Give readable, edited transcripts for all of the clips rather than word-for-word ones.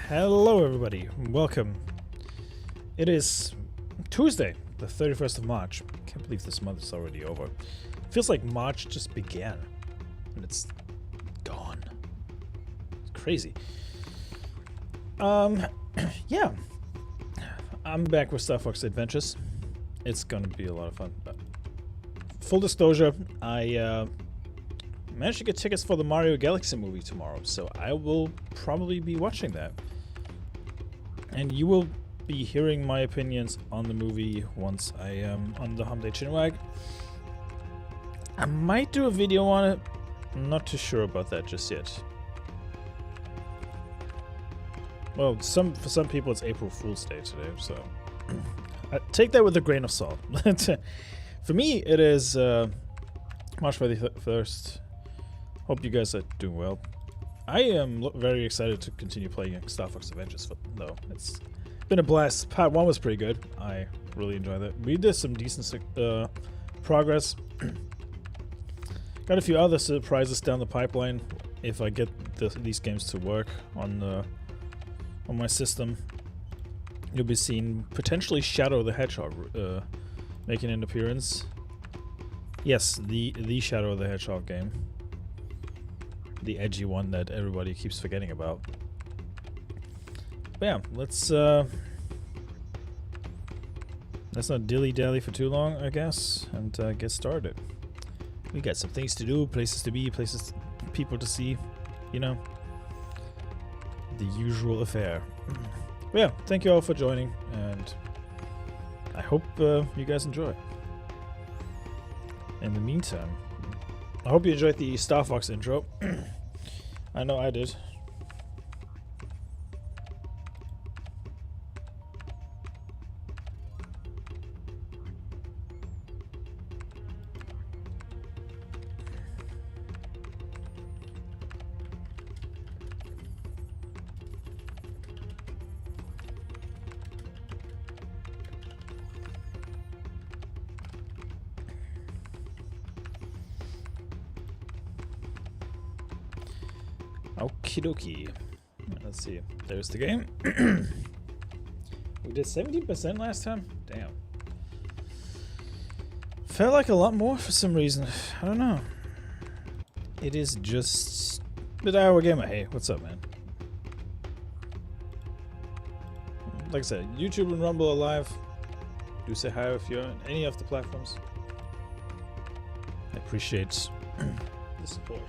Hello everybody, welcome. It is Tuesday, the 31st of March. Can't believe this month is already over. Feels like March just began and it's gone. It's crazy. Yeah. I'm back with Star Fox Adventures. It's gonna be a lot of fun. Full disclosure, I managed to get tickets for the Mario Galaxy movie tomorrow, so I will probably be watching that. And you will be hearing my opinions on the movie once I am on the Humday Chinwag. I might do a video on it. I'm not too sure about that just yet. Well, for some people it's April Fool's Day today, so take that with a grain of salt. For me, it is March 31st. Hope you guys are doing well. I am very excited to continue playing Star Fox Adventures, though. It's been a blast. Part 1 was pretty good. I really enjoyed that. We did some decent progress. Got a few other surprises down the pipeline if I get these games to work on my system. You'll be seeing potentially Shadow the Hedgehog making an appearance. Yes, the Shadow the Hedgehog game. The edgy one that everybody keeps forgetting about. But yeah, let's not dilly-dally for too long, I guess, and get started. We got some things to do, places to be, people to see, you know. The usual affair. But yeah, thank you all for joining, and I hope you guys enjoy. In the meantime, I hope you enjoyed the Star Fox intro. I know I did. Okie dokie. Let's see. There's the game. We did 17% last time? Damn. Felt like a lot more for some reason. I don't know. It is just... But our gamer. Hey, what's up, man? Like I said, YouTube and Rumble are live. Do say hi if you're on any of the platforms. I appreciate the support.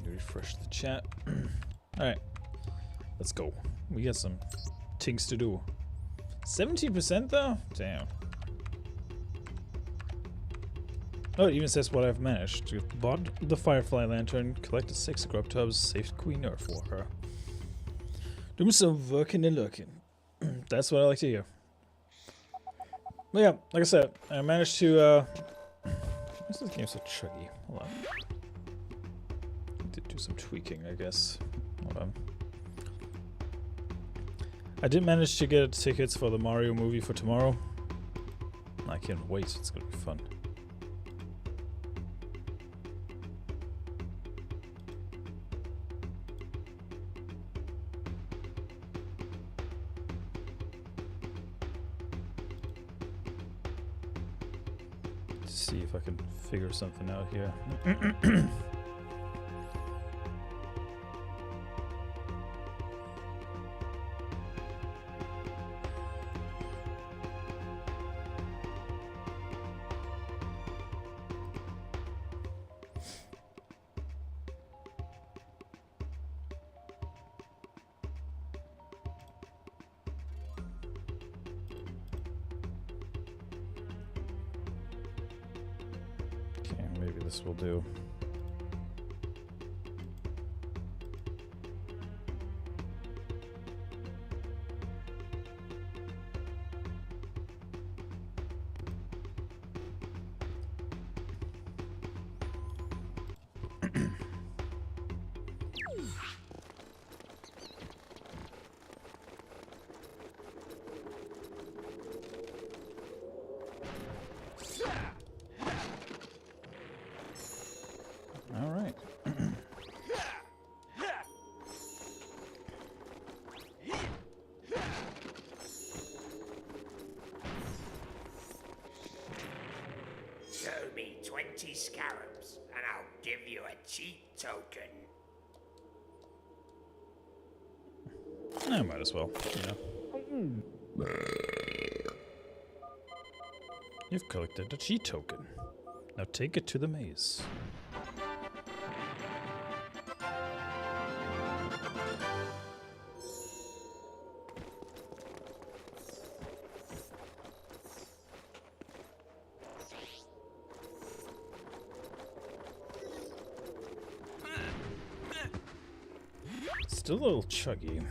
Refresh the chat. Alright. Let's go. We got some things to do. 17% though? Damn. Oh, it even says what I've managed. You bought the Firefly Lantern, collected 6 grub tubs, saved Queen Earth for her. Doing some working and looking. That's what I like to hear. But yeah, like I said, I managed to why is this game so chuggy? Hold on. Did do some tweaking, I guess. Hold on. I did manage to get tickets for the Mario movie for tomorrow. I can't wait, it's gonna be fun. Let's see if I can figure something out here. Maybe this will do. All right. cheat token. I might as well, you know. You've collected a cheat token. Now take it to the maze. Still a little chuggy.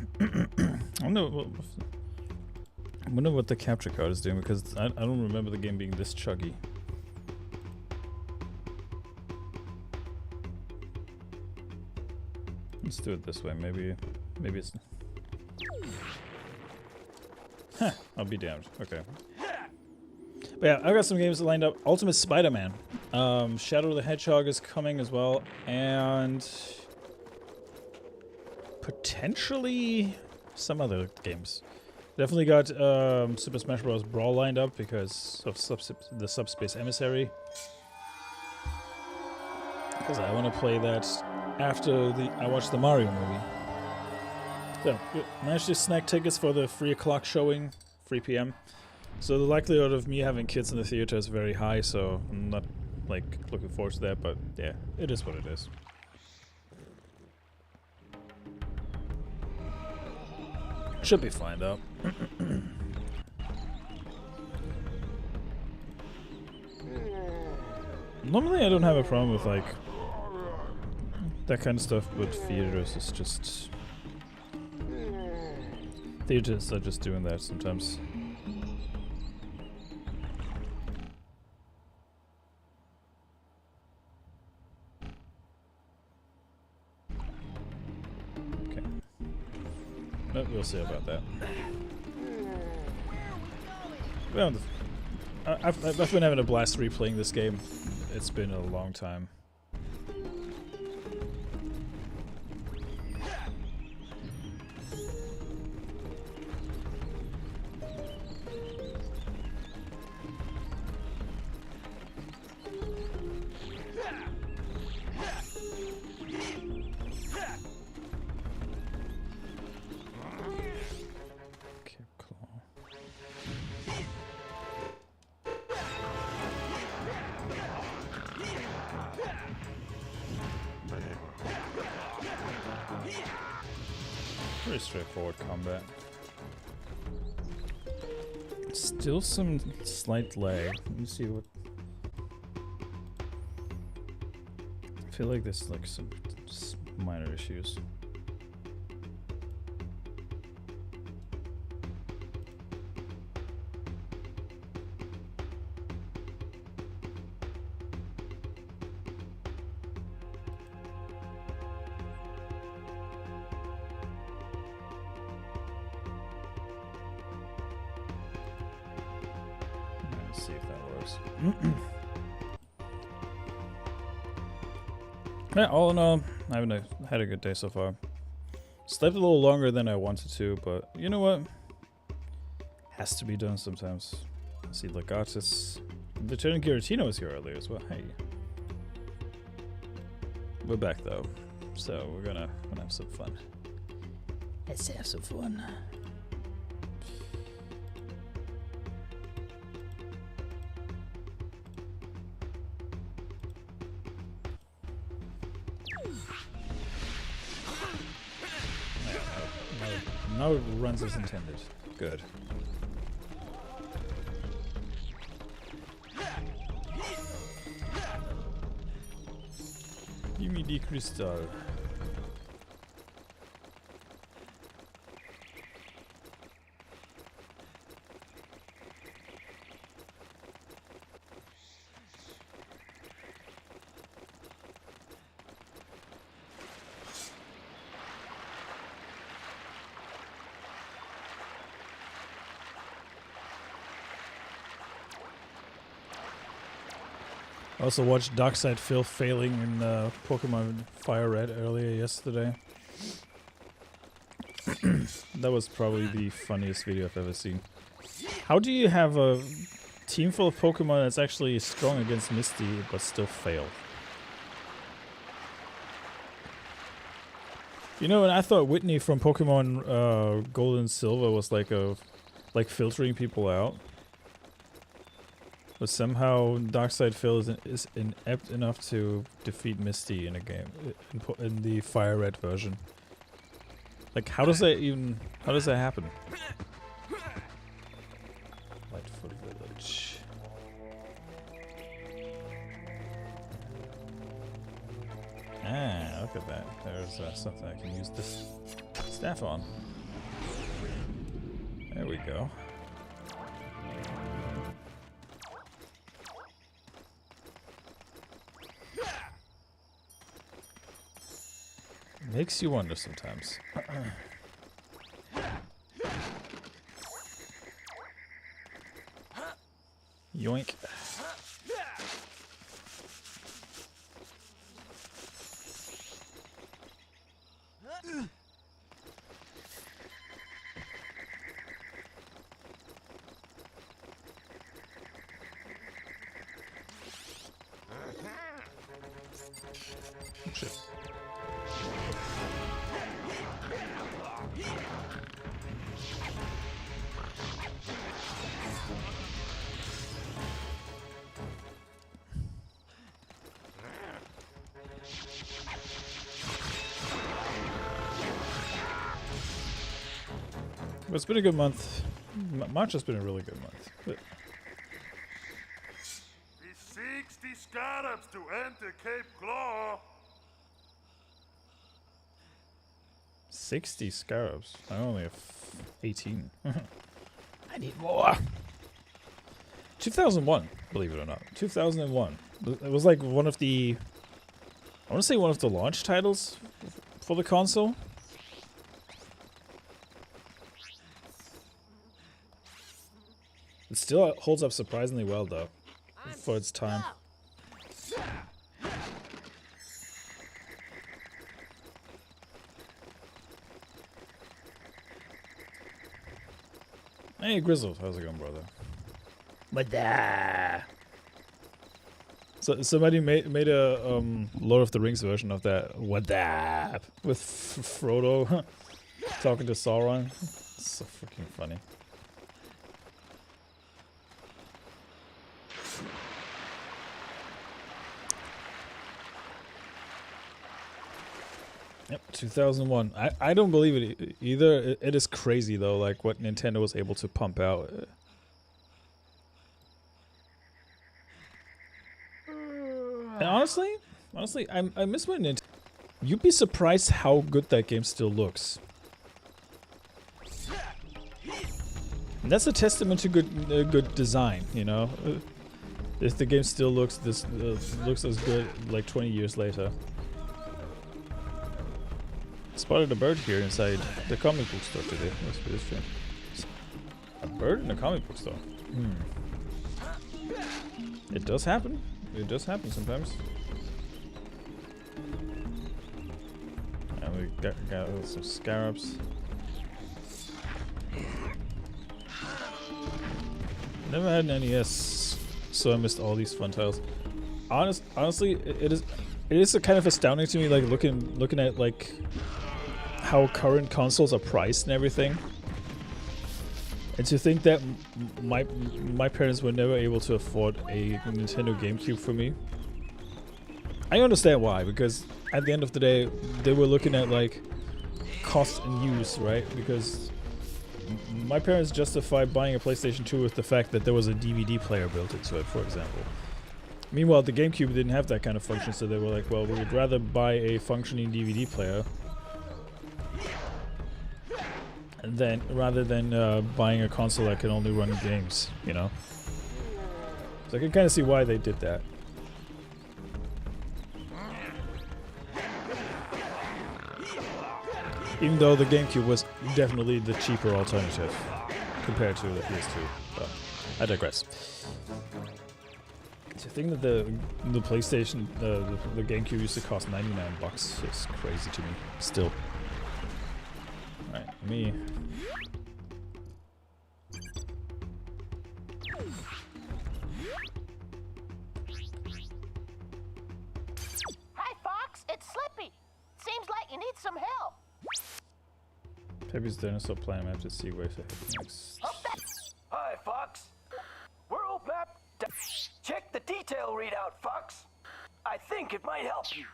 I wonder what the capture card is doing, because I don't remember the game being this chuggy. Let's do it this way. Maybe it's. Huh, I'll be damned. Okay. But yeah, I've got some games lined up. Ultimate Spider-Man. Shadow the Hedgehog is coming as well, and potentially some other games. Definitely got Super Smash Bros. Brawl lined up because of the Subspace Emissary. Because I want to play that after I watch the Mario movie. So, managed to snag tickets for the 3 o'clock showing, 3 p.m. So the likelihood of me having kids in the theater is very high, so I'm not, like, looking forward to that, but yeah, it is what it is. Should be fine, though. Normally I don't have a problem with, like, that kind of stuff, but theaters is just... Theaters are just doing that sometimes. Okay. But we'll see about that. Well, I've been having a blast replaying this game. It's been a long time. Pretty straightforward combat. Still some slight lag. Let me see what... I feel like there's like some minor issues. Let's see if that works. Yeah, all in all, I haven't had a good day so far. Slept a little longer than I wanted to, but you know what? Has to be done sometimes. Let's see, Legatus. Lieutenant Giratino was here earlier as well. Hey. We're back though, so we're gonna have some fun. Let's have some fun. Now it runs as intended. Good. Give me the crystal. I also watched Darkside Phil failing in Pokemon Fire Red earlier yesterday. That was probably the funniest video I've ever seen. How do you have a team full of Pokemon that's actually strong against Misty but still fail? You know, and I thought Whitney from Pokemon Gold and Silver was like filtering people out. But somehow Darkside Phil is inept enough to defeat Misty in a game in the Fire Red version. Like, how does that happen? Lightfoot Village. Ah, look at that. There's something I can use this staff on. There we go. Makes you wonder sometimes. Yoink. Shit. But it's been a good month. March has been a really good month. But 60 scarabs to enter Cape Claw. 60 scarabs. I only have 18. I need more. 2001, believe it or not. 2001. It was like one of the... I want to say one of the launch titles for the console. It still holds up surprisingly well, though, for its time. Hey, Grizzle, how's it going, brother? So somebody made a Lord of the Rings version of that. With Frodo talking to Sauron. It's so freaking funny. Yep, 2001. I don't believe it either. It is crazy though, like what Nintendo was able to pump out. And honestly, I miss when Nintendo. You'd be surprised how good that game still looks. And that's a testament to good design, you know. If the game still looks looks as good like 20 years later. Spotted a bird here inside the comic book store today. Must be this strange. A bird in a comic book store. It does happen. It does happen sometimes. And we got some scarabs. Never had an NES, so I missed all these fun titles. Honestly, it is a kind of astounding to me, like looking at like how current consoles are priced and everything, and to think that my parents were never able to afford a Nintendo GameCube for me. I understand why, because at the end of the day they were looking at like cost and use, right? Because my parents justified buying a PlayStation 2 with the fact that there was a DVD player built into it, for example. Meanwhile, the GameCube didn't have that kind of function, so they were like, well, we would rather buy a functioning DVD player rather than buying a console that can only run games, you know? So I can kind of see why they did that. Even though the GameCube was definitely the cheaper alternative compared to the PS2. But I digress. So I think that the PlayStation, the GameCube used to cost $99. It's crazy to me, still. Alright, me. Hi, Fox. It's Slippy. Seems like you need some help. Pepe's Dinosaur Planet map to see where to head next. Hi, Fox. World map. Check the detail readout, Fox. I think it might help you.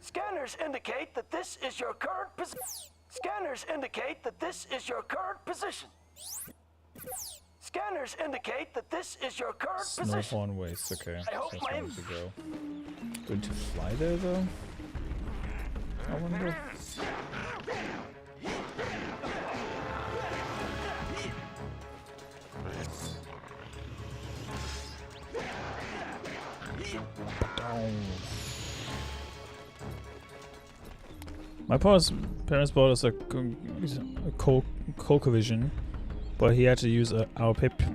Scanners indicate that this is your current position. Scanners indicate that this is your current position. Scanners indicate that this is your current position. Snowfawn Waste, okay. I hope That's my where to go. Good to fly there though? I wonder. My parents bought us a ColecoVision, but he had to use our paper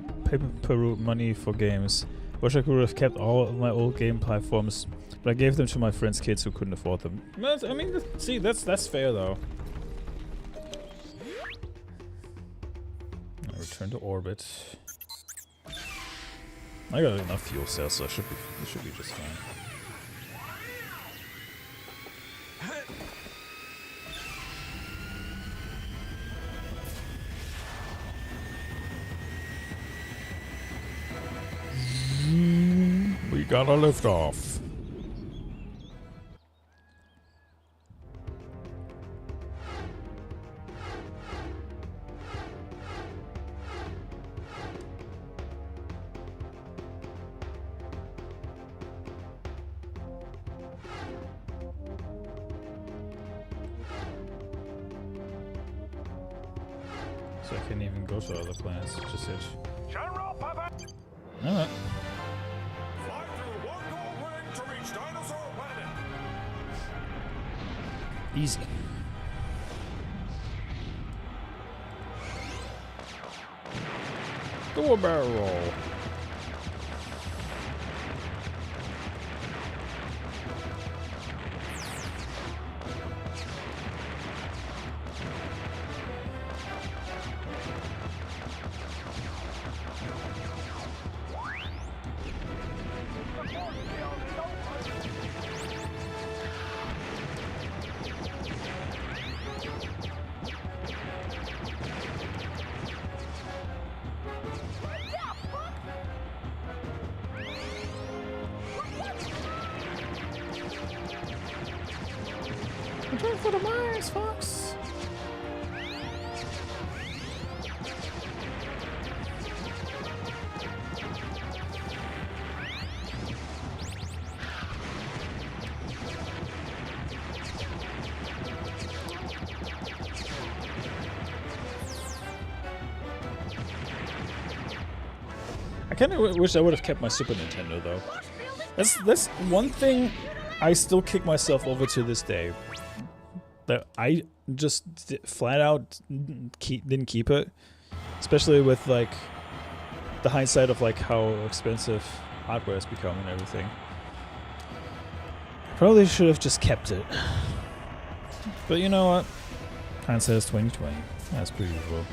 route money for games. Wish I could have kept all of my old game platforms, but I gave them to my friends' kids who couldn't afford them. I mean, see, that's fair though. I return to orbit. I got enough fuel cells, so it should be just fine. We gotta lift off. So I can't even go to other planets, it's just it. General Papa! Alright. Fly through one gold ring to reach Dinosaur Planet! Easy. Go a barrel roll. Return for the Mars, Fox! I kind of wish I would have kept my Super Nintendo though. That's one thing I still kick myself over to this day. That I just flat out didn't keep it, especially with like the hindsight of like how expensive hardware has become and everything. Probably should have just kept it. But you know what? Hindsight is 20/20. That's pretty usual.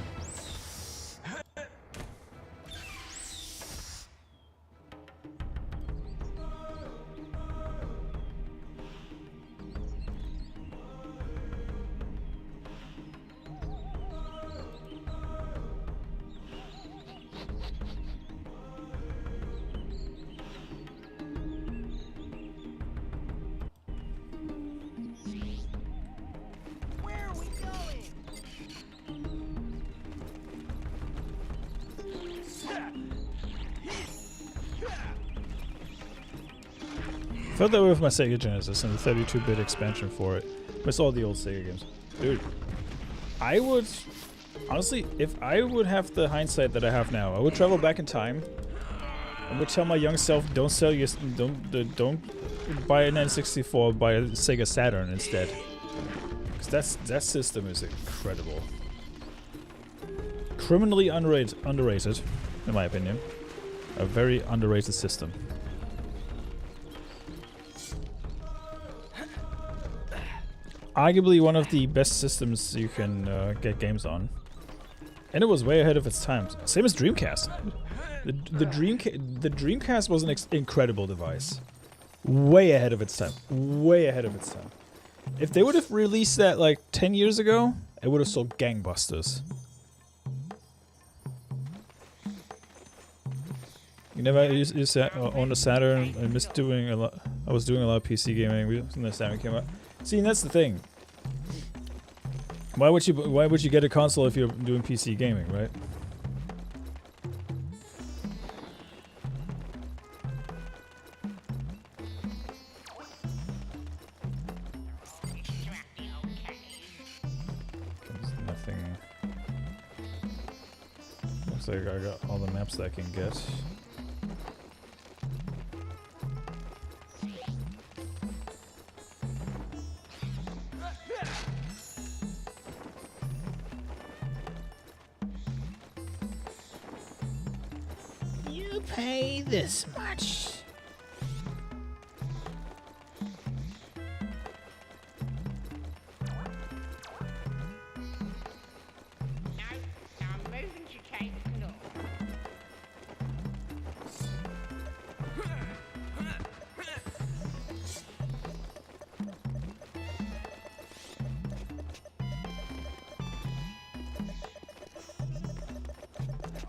Felt that way with my Sega Genesis and the 32-bit expansion for it. But it's all the old Sega games. Dude, I would... Honestly, if I would have the hindsight that I have now, I would travel back in time. I would tell my young self, don't sell your... Don't buy an N64, buy a Sega Saturn instead. Because that system is incredible. Criminally underrated, in my opinion. A very underrated system. Arguably one of the best systems you can get games on. And it was way ahead of its time. Same as Dreamcast. The Dreamcast was an incredible device. Way ahead of its time. Way ahead of its time. If they would have released that like 10 years ago, it would have sold gangbusters. You never used to own a Saturn. I missed doing a lot. I was doing a lot of PC gaming when the Saturn came out. See, and that's the thing. Why would you get a console if you're doing PC gaming, right? There's nothing. Looks like I got all the maps that I can get. Pay this much. No, I'm moving to take the law.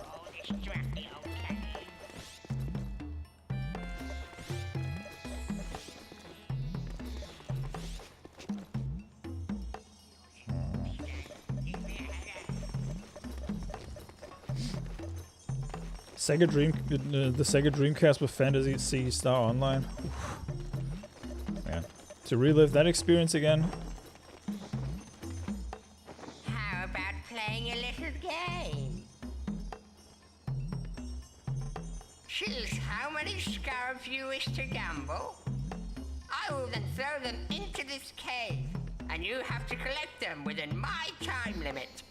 Oh, this drafty old cave. The Sega Dreamcast with Fantasy Star Online. Oof. Man, to relive that experience again. How about playing a little game? Choose how many scarabs you wish to gamble. I will then throw them into this cave, and you have to collect them within my time limit.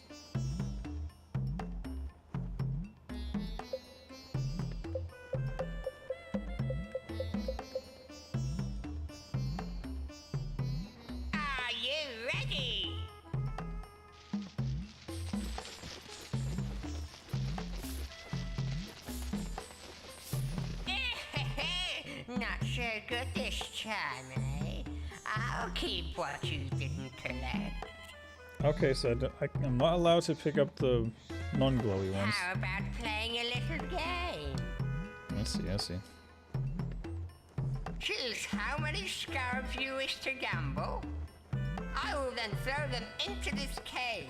Are you ready? Not so good this time, eh? I'll keep what you didn't collect. Okay, so I'm not allowed to pick up the non-glowy ones. How about playing a little game? I see. Choose how many scarabs you wish to gamble. I will then throw them into this cave,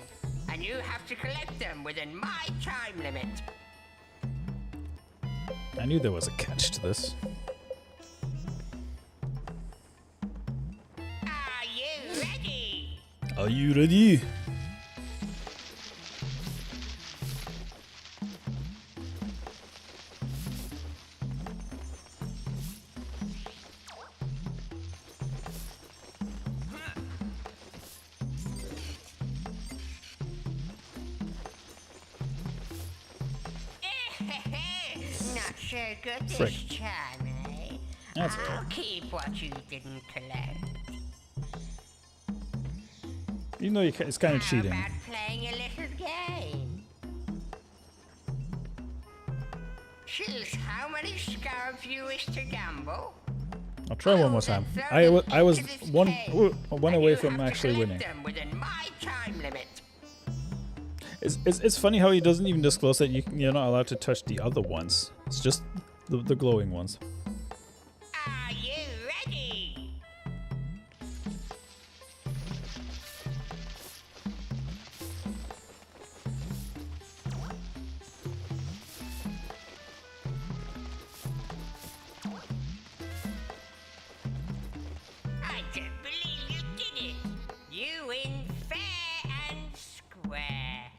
and you have to collect them within my time limit. I knew there was a catch to this. Are you ready? Are you ready? Not so good this Frick. time, eh? That's I'll okay. keep what you didn't collect. You know, it's kind of How cheating. about playing a little game? Choose how many scarabs you wish to gamble. I'll try one more time. I was one away from actually winning. Them within my time limit. It's funny how he doesn't even disclose that you're not allowed to touch the other ones. It's just the glowing ones. Are you ready? I don't believe you did it. You win fair and square.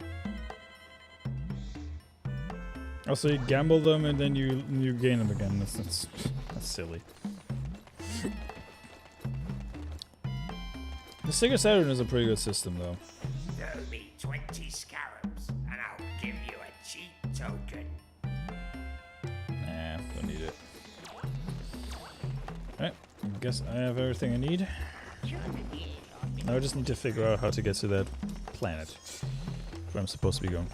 Also, you gamble them and then you gain them again. That's silly. The Sega Saturn is a pretty good system, though. Throw me 20 scarabs, and I'll give you a cheap token. Nah, don't need it. Alright, I guess I have everything I need. Now I just need to figure out how to get to that planet where I'm supposed to be going.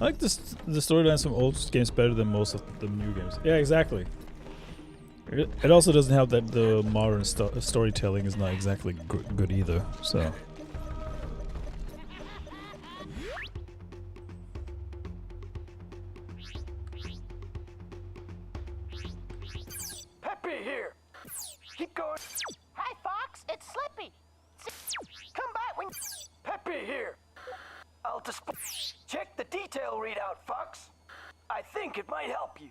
I like the storylines from old games better than most of the new games. Yeah, exactly. It also doesn't help that the modern storytelling is not exactly good either. So. Peppy here. Keep going. Hi, Fox. It's Slippy. Come back when. Peppy here. I'll check the detail readout, Fox. I think it might help you.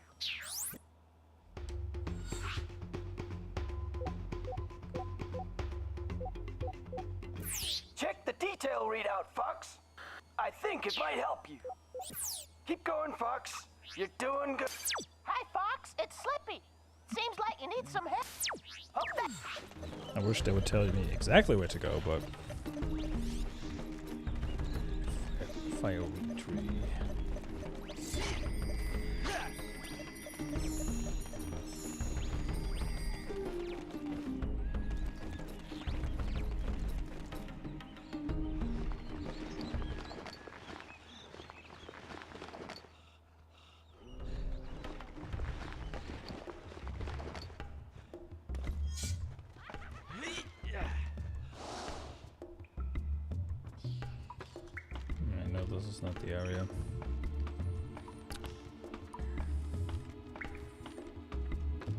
Check the detail readout, Fox. I think it might help you. Keep going, Fox. You're doing good. Hi, Fox. It's Slippy. Seems like you need some help. Hope that. I wish they would tell me exactly where to go, but fire over the tree. This is not the area.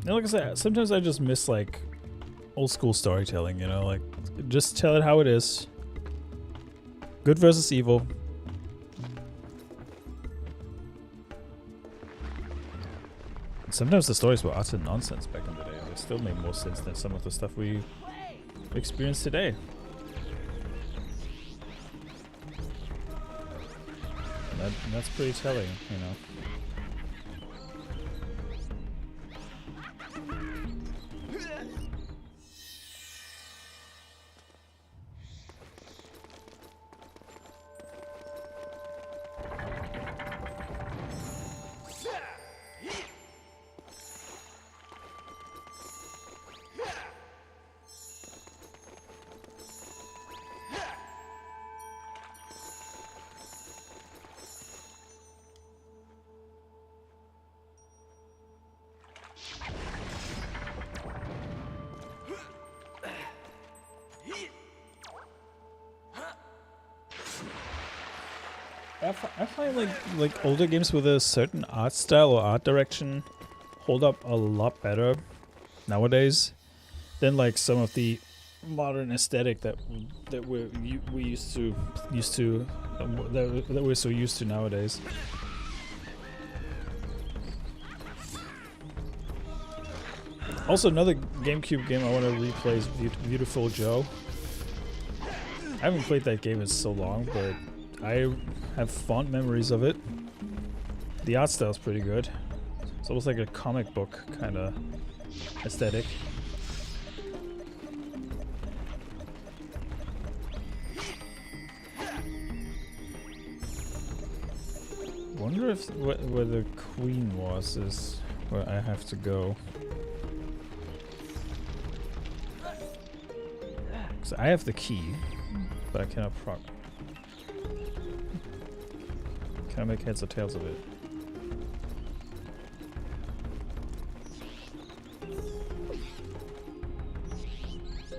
Now, like I said, sometimes I just miss like old school storytelling, you know, like just tell it how it is. Good versus evil. Sometimes the stories were utter nonsense back in the day. They still make more sense than some of the stuff we experience today. That's pretty telling, you know. I find like older games with a certain art style or art direction hold up a lot better nowadays than like some of the modern aesthetic that we're so used to nowadays. Also, another GameCube game I want to replay is Beautiful Joe. I haven't played that game in so long, but I have fond memories of it. The art style is pretty good. It's almost like a comic book kind of aesthetic. Wonder if where the queen was is where I have to go. So I have the key, but I cannot Can I make heads or tails of it?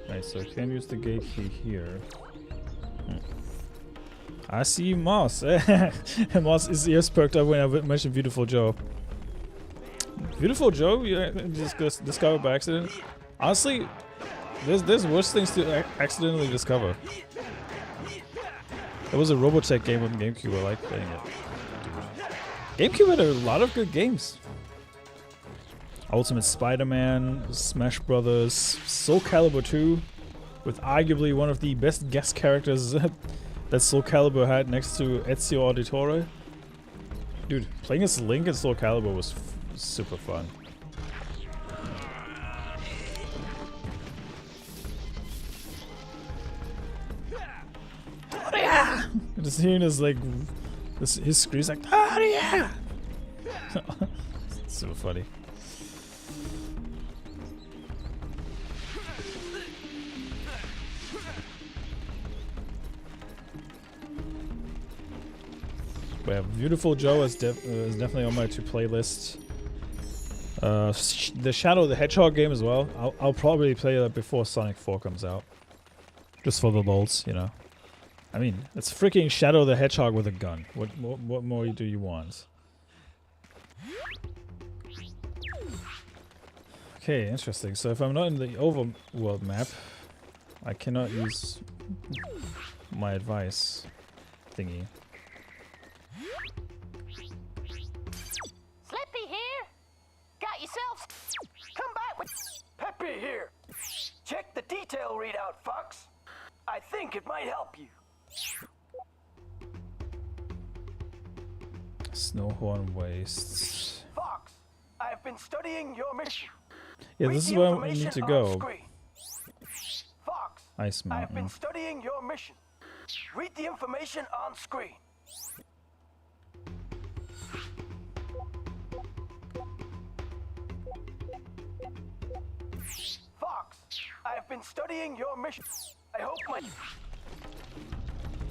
Right, so I can use the gate key here. I see Moss. Moss is ears perked up when I mentioned Beautiful Joe. Beautiful Joe, you just discovered by accident. Honestly, there's worse things to accidentally discover. There was a Robotech game on GameCube. I liked playing it. Dude. GameCube had a lot of good games. Ultimate Spider-Man, Smash Brothers, Soul Calibur 2, with arguably one of the best guest characters that Soul Calibur had next to Ezio Auditore. Dude, playing as Link in Soul Calibur was super fun. Just hearing his like, his screams like, "Oh yeah!" So funny. But yeah, Beautiful Joe is definitely on my to-play list. The Shadow the Hedgehog game as well. I'll probably play that before Sonic 4 comes out. Just for the lols, you know. I mean, it's freaking Shadow the Hedgehog with a gun. What more do you want? Okay, interesting. So if I'm not in the overworld map, I cannot use my advice thingy. Slippy here. Got yourself. Come back with. Peppy here. Check the detail readout, Fox. I think it might help you. Snowhorn Wastes. Fox, I've been studying your mission. Yeah, Read this is the where we need information to on go. screen. Fox, Ice I've been Mountain. studying your mission. Read the information on screen. Fox, I've been studying your mission. I hope my...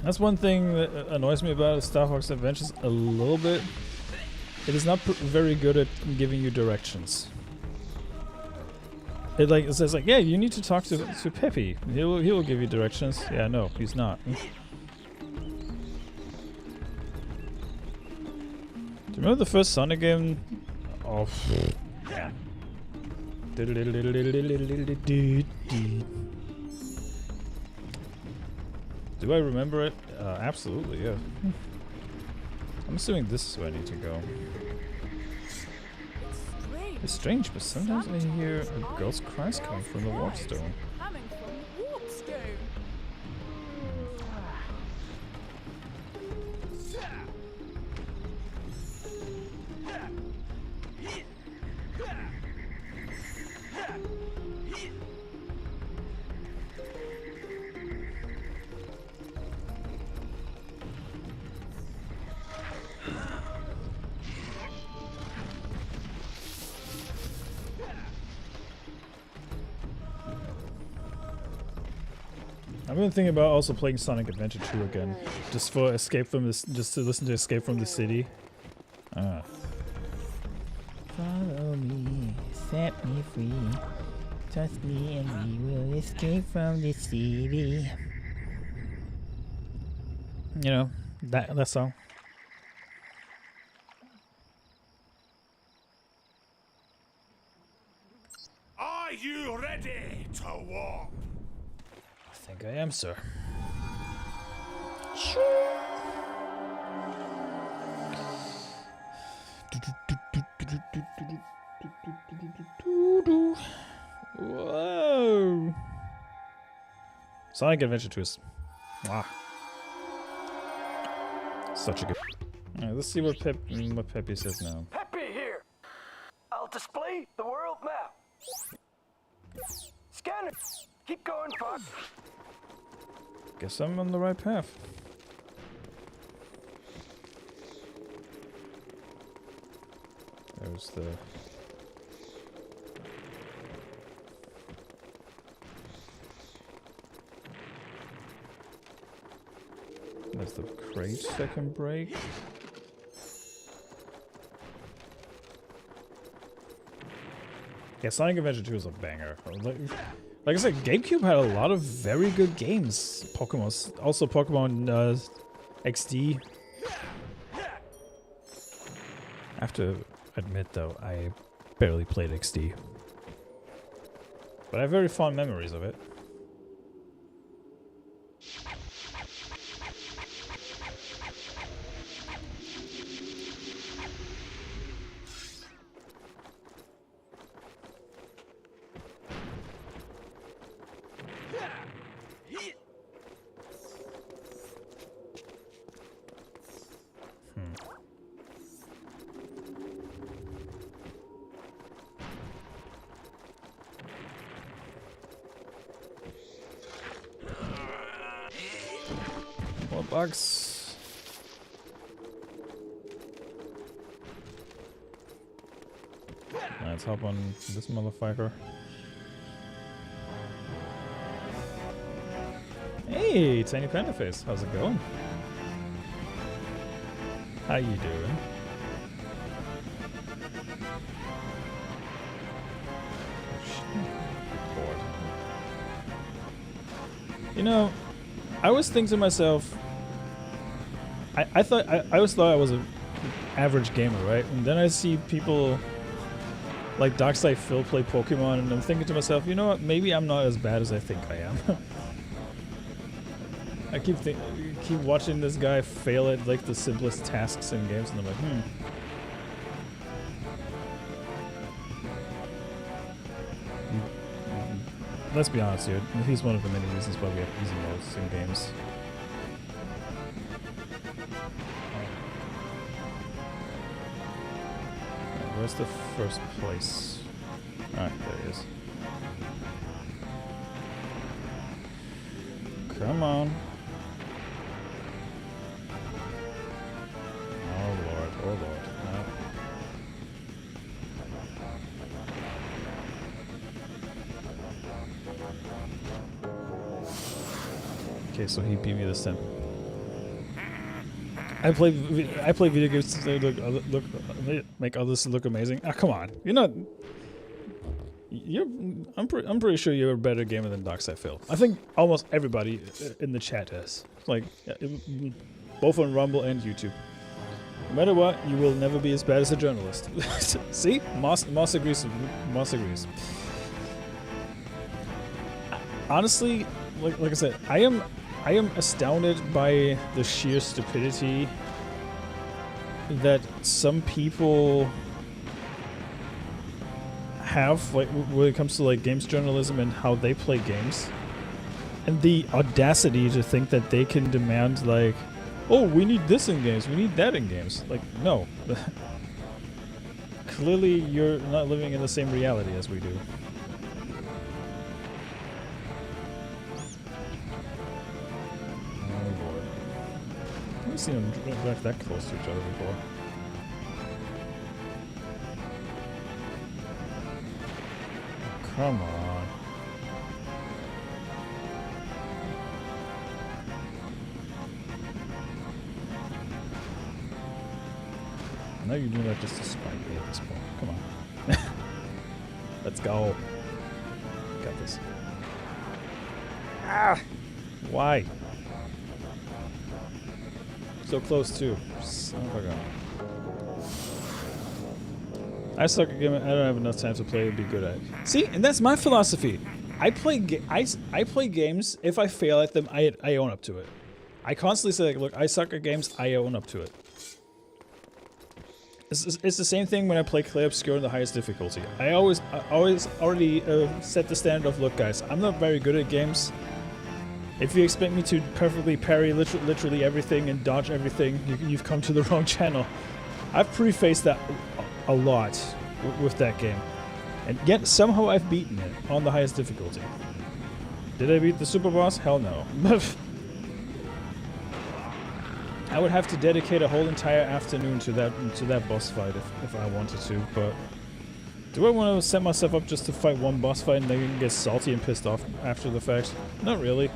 That's one thing that annoys me about Star Fox Adventures a little bit. It is not very good at giving you directions. It says like, yeah, you need to talk to Peppy. He will give you directions. Yeah, no, he's not. Do you remember the first Sonic game? Oh, yeah. Do I remember it? Absolutely, yeah. I'm assuming this is where I need to go. It's strange, but sometimes I hear a girl's cries coming from the Warpstone. Coming from Warpstone. I've been thinking about also playing Sonic Adventure 2 again, just for Escape from this, just to listen to Escape from the City. Follow me, set me free. Trust me, and we will escape from the city. You know that song. Are you ready to walk? I think I am, sir. Whoa! Sonic Adventure 2 is... Wow. Such a good... Alright, let's see what Peppy says now. Peppy here. I'll display the world map. Scan it. Keep going, Fox. Guess I'm on the right path. There's the... There's the crate that can break. Yeah, Sonic Adventure 2 is a banger. Like I said, GameCube had a lot of very good games. Pokemon, also Pokemon XD. I have to admit though, I barely played XD. But I have very fond memories of it. More bugs. Let's hop on this motherfucker. Hey, Tiny Panda Face, how's it going? How you doing? You know, I always think to myself, I always thought I was an average gamer, right? And then I see people like Darkside Phil play Pokemon, and I'm thinking to myself, you know what? Maybe I'm not as bad as I think I am. I keep watching this guy fail at like the simplest tasks in games, and I'm like, Let's be honest here. He's one of the many reasons why we have easy modes in games. Where's the first place? Alright, there he is. Come on. Oh lord, oh lord. No. Okay, so he beat me this time. I play video games to make others look amazing. Ah, come on. I'm pretty sure you're a better gamer than Darkside Phil. I think almost everybody in the chat is. Like, both on Rumble and YouTube. No matter what, you will never be as bad as a journalist. See? Moss agrees. Moss agrees. Honestly, like I said, I am astounded by the sheer stupidity that some people have, like, when it comes to like games journalism and how they play games, and the audacity to think that they can demand like, oh, we need this in games, we need that in games. Like, no. Clearly, you're not living in the same reality as we do. I've seen them drive that close to each other before. Oh, come on. I know you're doing that just to spite me at this point. Come on. Let's go. Got this. Ah! Why? So close too. Son of a gun. I suck at gaming. I don't have enough time to play and be good at it. See, and that's my philosophy. I play games. If I fail at them, I own up to it. I constantly say, like, look, I suck at games. I own up to it. It's the same thing when I play Clay Obscure in the highest difficulty. I always already set the standard of, look, guys, I'm not very good at games. If you expect me to perfectly parry literally everything and dodge everything, you've come to the wrong channel. I've prefaced that a lot with that game. And yet, somehow I've beaten it on the highest difficulty. Did I beat the super boss? Hell no. I would have to dedicate a whole entire afternoon to that boss fight if I wanted to, but... Do I want to set myself up just to fight one boss fight and then get salty and pissed off after the fact? Not really.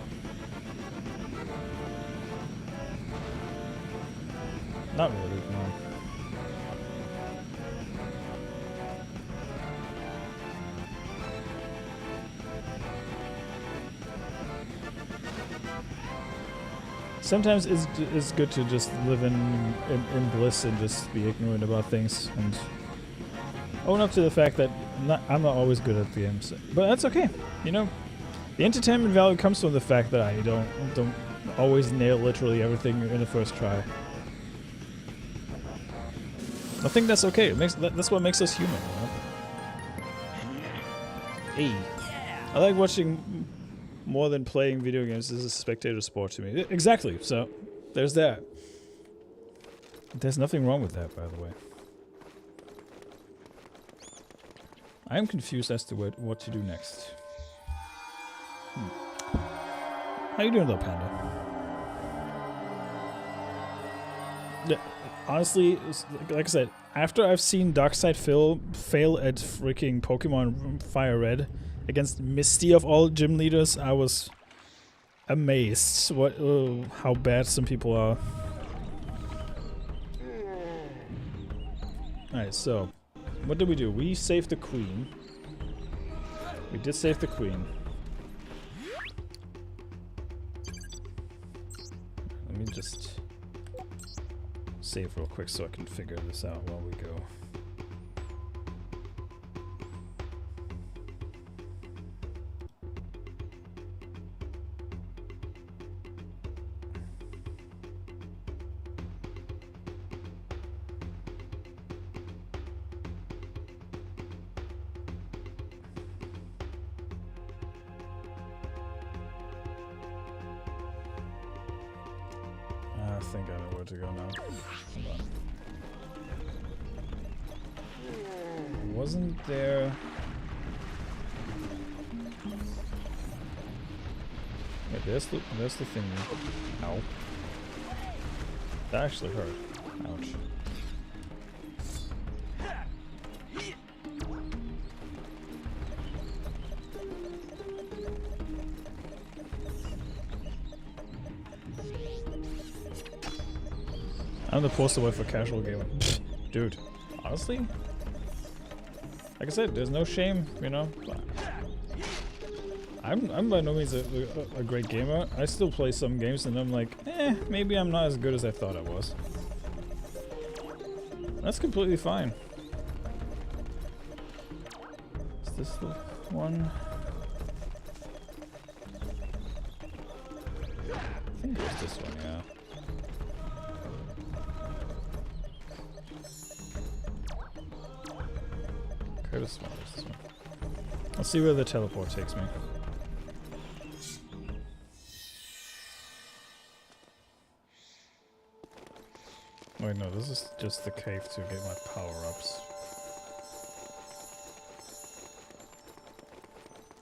Not really, no. Sometimes it's good to just live in bliss and just be ignorant about things and own up to the fact that I'm not always good at the games. But that's okay, you know? The entertainment value comes from the fact that I don't always nail literally everything in the first try. I think that's okay. That's what makes us human, you know? Hey. I like watching more than playing video games. This is a spectator sport to me. Exactly, so there's that. There's nothing wrong with that, by the way. I am confused as to what to do next. How you doing, little panda? Yeah, honestly, like I said, after I've seen Darkside Phil fail at freaking Pokemon Fire Red against Misty of all gym leaders, I was amazed how bad some people are. Alright, so what did we do? We saved the queen. We did save the queen. me just save real quick so I can figure this out while we go. I think I know where to go now. Hold on. Wasn't there... Yeah, there's the thing. Ow. That actually hurt. Ouch. I'm the poster boy for casual gaming. Dude, honestly? Like I said, there's no shame, you know? I'm by no means a great gamer. I still play some games and I'm like, maybe I'm not as good as I thought I was. That's completely fine. Is this the one? I think it's this one, yeah. This one, this one. Let's see where the teleport takes me. Wait, no, this is just the cave to get my power-ups.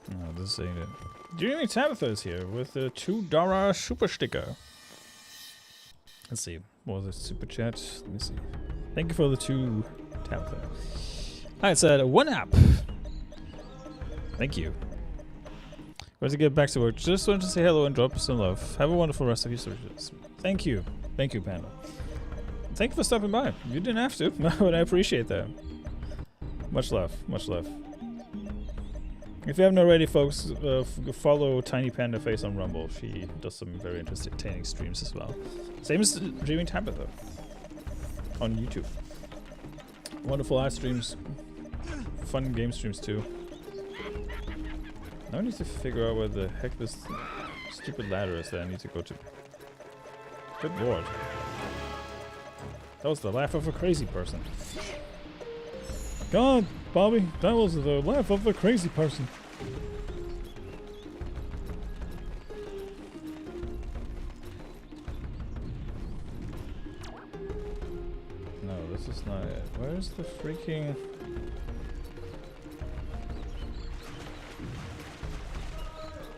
No, this ain't it. Dreamy Tabitha is here with a $2 super sticker. Let's see. What was it? Super chat? Let me see. Thank you for the 2 Tabitha. Hi, it said 1 app. Thank you. Going to get back to work. Just wanted to say hello and drop some love. Have a wonderful rest of your services. Thank you. Thank you, Panda. Thank you for stopping by. You didn't have to, but I appreciate that. Much love. Much love. If you haven't already, folks, follow Tiny Panda Face on Rumble. She does some very entertaining streams as well. Same as Dreaming Tabitha on YouTube. Wonderful live streams. Fun game streams too. Now I need to figure out where the heck this stupid ladder is that I need to go to. Good lord. That was the laugh of a crazy person. God, Bobby, that was the laugh of a crazy person. No, this is not it. Where's the freaking...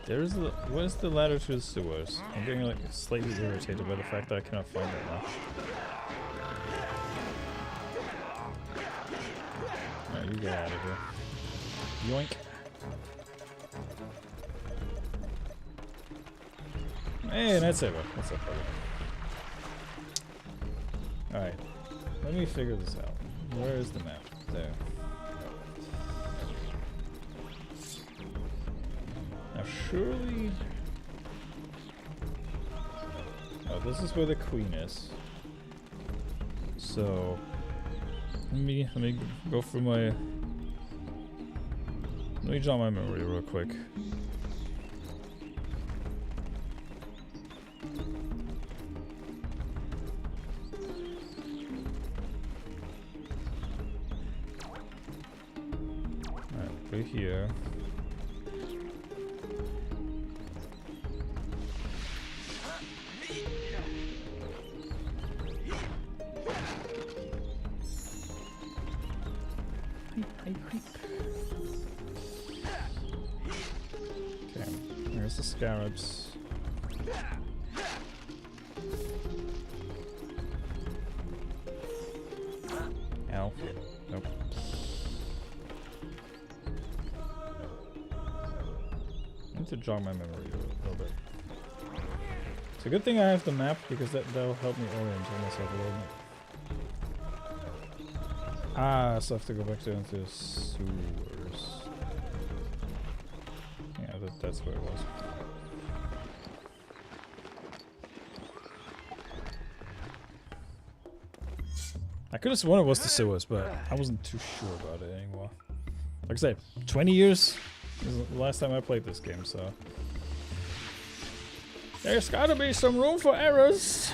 There's the... Where's the ladder to the sewers? I'm getting like slightly irritated by the fact that I cannot find it now. Alright, you get out of here. Yoink. Hey, that's it. What's up, buddy? Alright. Let me figure this out. Where is the map? There. Now surely... Oh, this is where the queen is. So... Let me go through my... Let me jog my memory real quick. Right here. Okay, there's the scarabs. Ow. Nope. I need to jog my memory a little bit. It's a good thing I have the map because that'll help me orient myself a little bit. Ah, so I have to go back down to the sewers. Yeah, that's where it was. I could have sworn it was the sewers, but I wasn't too sure about it anymore. Like I said, 20 years is the last time I played this game, so... There's gotta be some room for errors!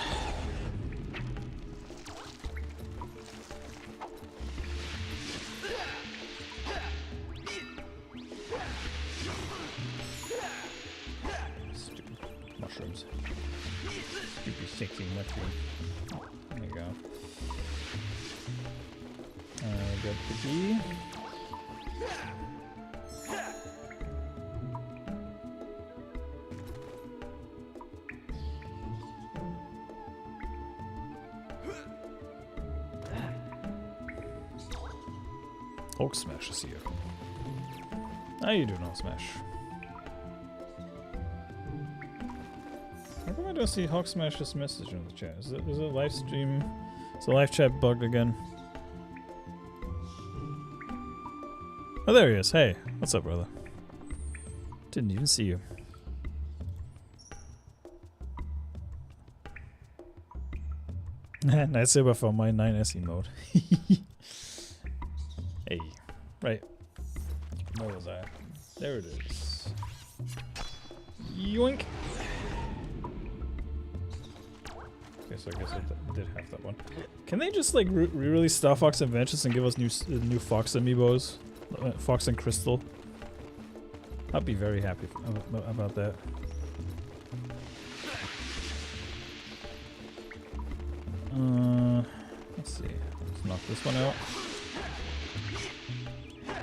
Stupid mushrooms. Stupid sexy mushroom. There you go. Got the key. Hulk Smash is here. How you doing, Hulk Smash? How come I don't see Hulk Smash's message in the chat? Is it a live stream? Is the live chat bugged again? Oh, there he is. Hey, what's up, brother? Didn't even see you. Night Saber for my 9S mode. Hey, right. Where was I? There it is. Yoink! Okay, so I guess I did have that one. Can they just like re-release Star Fox Adventures and give us new Fox amiibos? Fox and Crystal? I'd be very happy about that. Let's see. Let's knock this one out.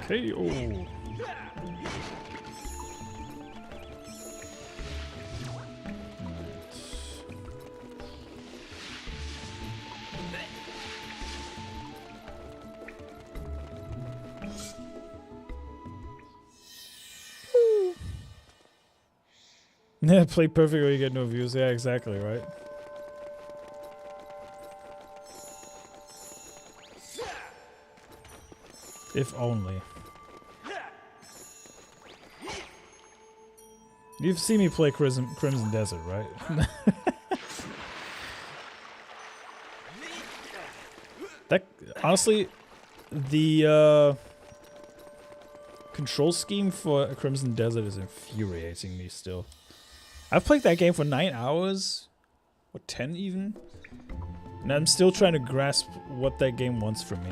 KO. Yeah, play perfect or you get no views. Yeah, exactly, right? If only. You've seen me play Crimson Desert, right? That honestly, the control scheme for Crimson Desert is infuriating me still. I've played that game for 9 hours, or 10 even, and I'm still trying to grasp what that game wants from me.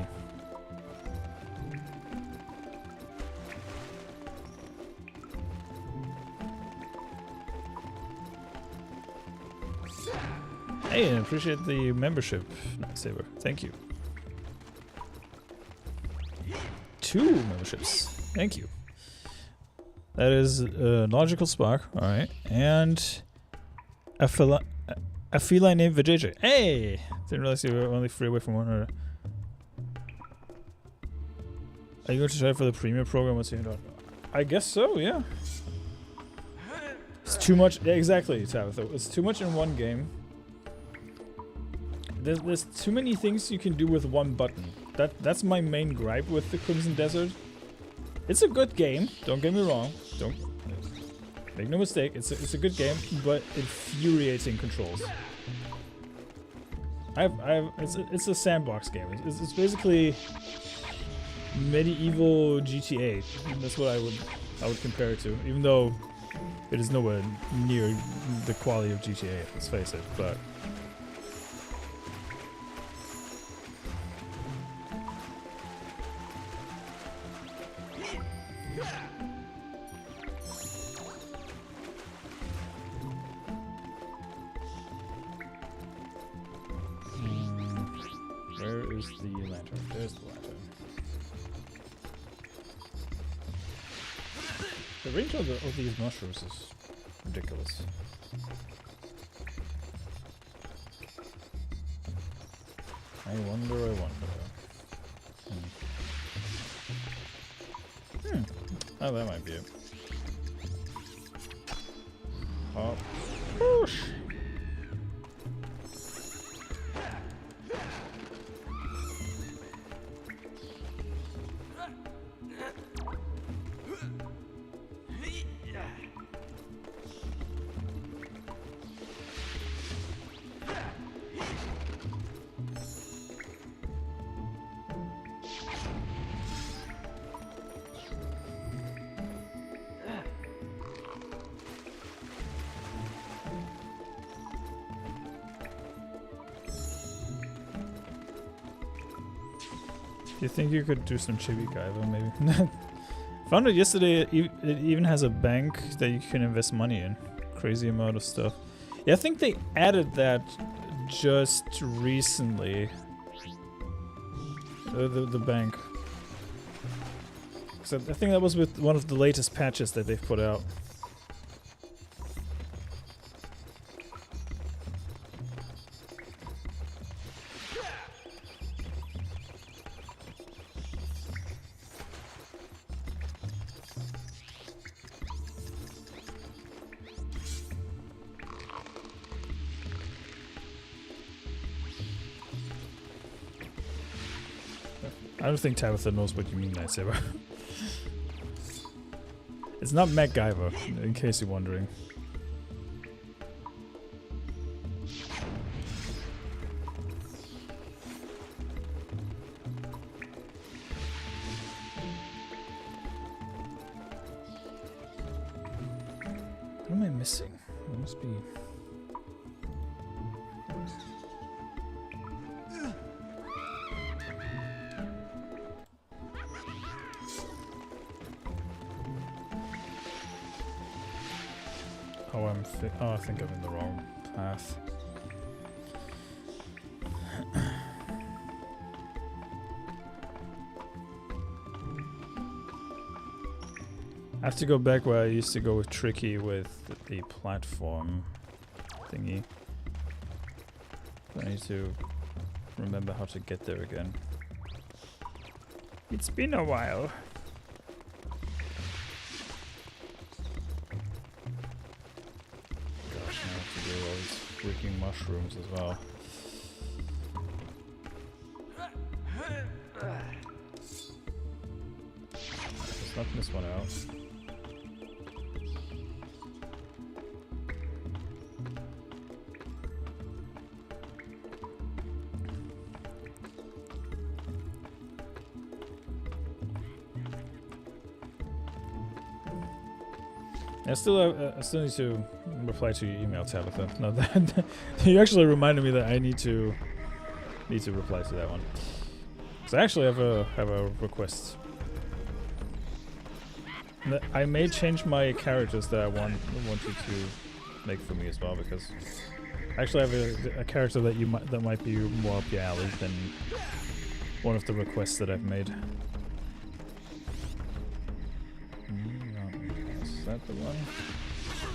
Hey, I appreciate the membership, Night Saber. Thank you. 2 memberships. Thank you. That is Logical Spark. Alright. And a feline named Vijay. Hey! Didn't realize you were only 3 away from one another. Are you going to try for the premium program? What's your I guess so, yeah. It's too much. Yeah, exactly, Tabitha. It's too much in one game. There's too many things you can do with one button. That's my main gripe with the Crimson Desert. It's a good game. Don't get me wrong. Don't make no mistake. It's a good game, but infuriating controls. It's a sandbox game. It's basically medieval GTA. That's what I would compare it to. Even though it is nowhere near the quality of GTA. Let's face it. But where is the lantern? There's the lantern. The range of these mushrooms is ridiculous. I wonder. Oh, that might be it. Hop. Whoosh. you think you could do some chibi gaiva maybe? Found out yesterday it even has a bank that you can invest money in. Crazy amount of stuff. Yeah, I think they added that just recently. The bank. So I think that was with one of the latest patches that they've put out. I don't think Tabitha knows what you mean, lightsaber. It's not MacGyver, in case you're wondering. What am I missing? There must be... Oh, I think I'm in the wrong path. I have to go back where I used to go with Tricky with the platform thingy. I need to remember how to get there again. It's been a while. Freaking mushrooms as well. Let's knock this one out. I still need to reply to your email, Tabitha. No, that you actually reminded me that I need to reply to that one. So I actually have a request. I may change my characters that I want you to make for me as well, because I actually have a character that might be more up your alley than one of the requests that I've made. Is that the one?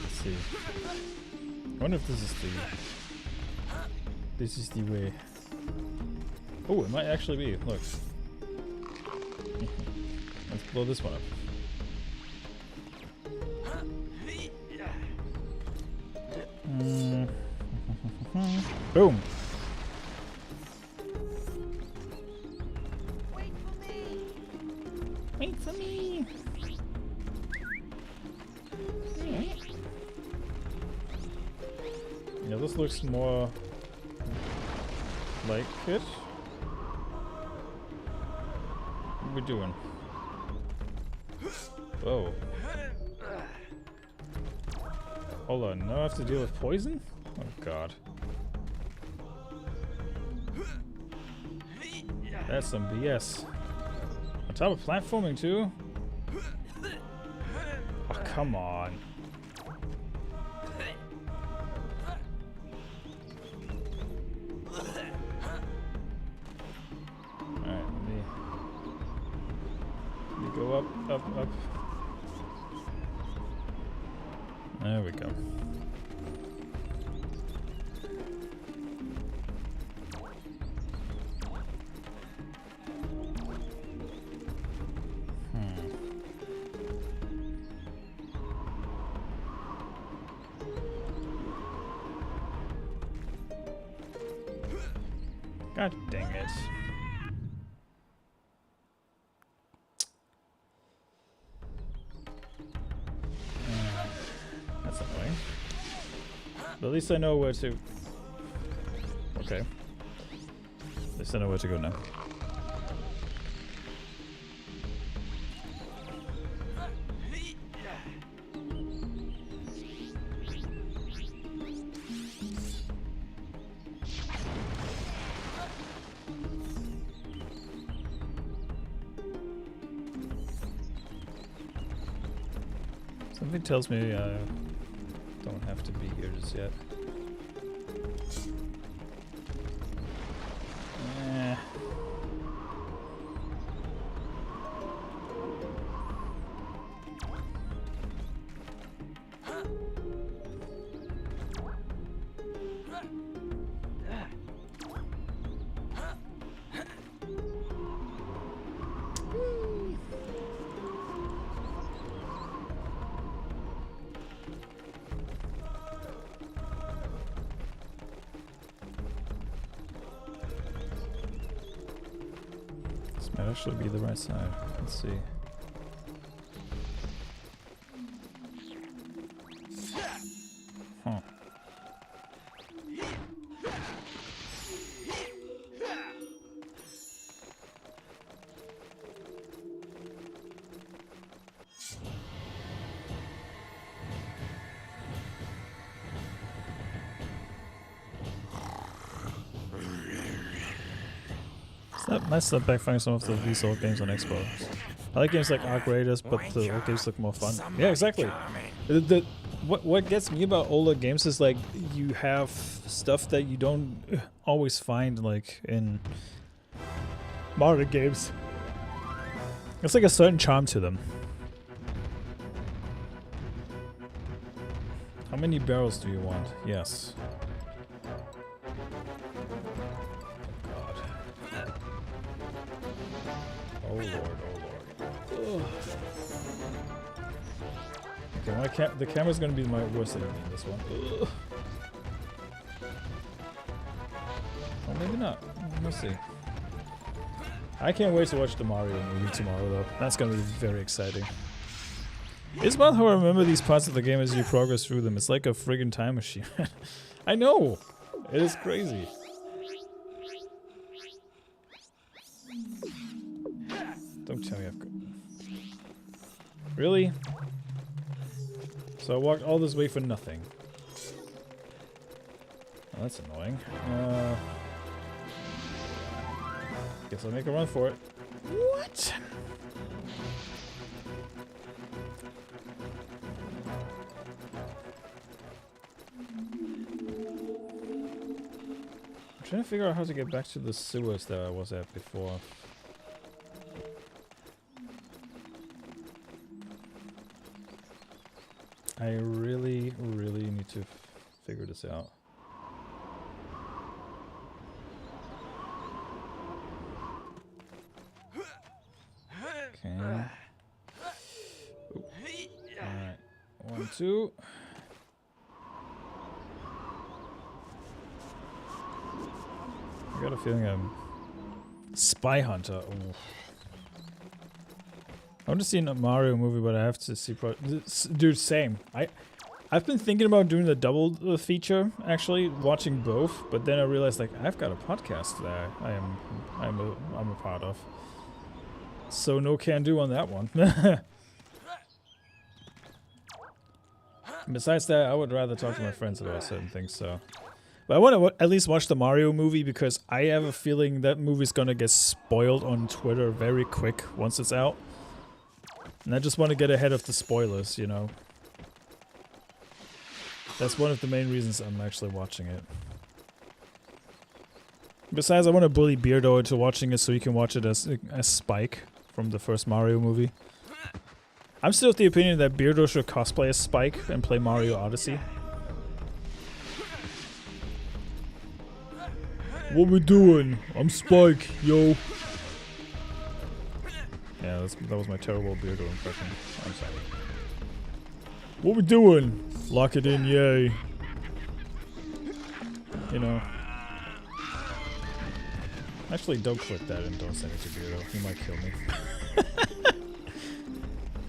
Let's see. I wonder if this is the way. Oh, it might actually be. Look. Let's blow this one up. Boom. Wait for me. Yeah, this looks more like it. What are we doing? Oh. Hold on, now I have to deal with poison? Oh god. That's some BS. On top of platforming too? Oh, come on. Alright, let me go up. There we go. God dang it. That's annoying. But at least I know where to... Okay. At least I know where to go now. Something tells me I don't have to be here just yet. Eh. This might actually be the right side. Let's see. Huh. It's not nice to back finding some of these old games on Xbox. I like games like Arc Raiders, but the old games look more fun. Yeah, exactly. What gets me about older games is like you have stuff that you don't always find like in modern games. It's like a certain charm to them. How many barrels do you want? Yes. Oh lord, oh lord. Ugh. Okay, the camera's gonna be my worst enemy in this one. Ugh. Oh, maybe not. We'll see. I can't wait to watch the Mario movie tomorrow though. That's gonna be very exciting. It's about how I remember these parts of the game as you progress through them. It's like a friggin' time machine. I know! It is crazy. Don't tell me I've got... Really? So I walked all this way for nothing. Oh, that's annoying. Guess I'll make a run for it. What? I'm trying to figure out how to get back to the sewers that I was at before. I really, really need to figure this out. Okay. Alright. 1, 2. I got a feeling I'm Spy Hunter. Ooh. I want to see a Mario movie, but I have to see dude, same. I've been thinking about doing the double feature, actually, watching both, but then I realized like I've got a podcast that I'm a part of. So no can do on that one. Besides that, I would rather talk to my friends about certain things, so. But I want to at least watch the Mario movie because I have a feeling that movie's gonna get spoiled on Twitter very quick once it's out. And I just want to get ahead of the spoilers, you know. That's one of the main reasons I'm actually watching it. Besides, I want to bully Beardo into watching it so he can watch it as Spike from the first Mario movie. I'm still of the opinion that Beardo should cosplay as Spike and play Mario Odyssey. What we doing? I'm Spike, yo. Yeah, that was my terrible Beardo impression. I'm sorry. What we doing? Lock it in, yay. You know. Actually, don't click that and don't send it to Beardo. He might kill me.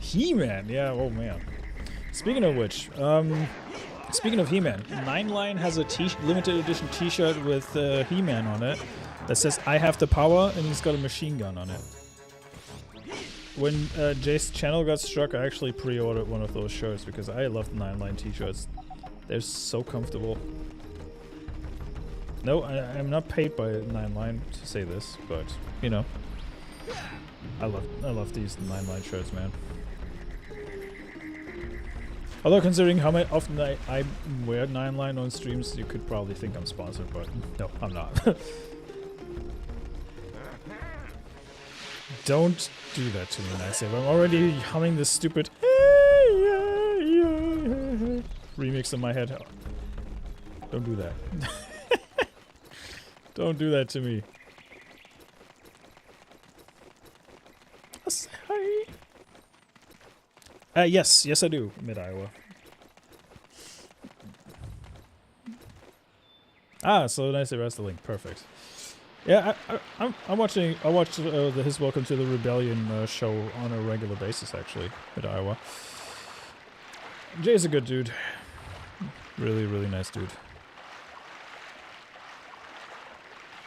He-Man, yeah, oh man. Speaking of which, speaking of He-Man, 9line has a limited edition t-shirt with He-Man on it that says, I have the power, and he's got a machine gun on it. When Jay's channel got struck, I actually pre-ordered one of those shirts because I love the 9line t-shirts. They're so comfortable. No, I'm not paid by 9line to say this, but you know, I love these 9line shirts, man. Although considering how often I wear 9line on streams, you could probably think I'm sponsored, but no, I'm not. Don't do that to me, Nightsaber. I'm already humming this stupid remix in my head. Don't do that. Don't do that to me. Yes I do, Mid-Iowa. Ah, so Nightsaber has the link, perfect. Yeah, I'm watching. I watched his Welcome to the Rebellion show on a regular basis, actually, at Iowa. Jay's a good dude. Really, really nice dude.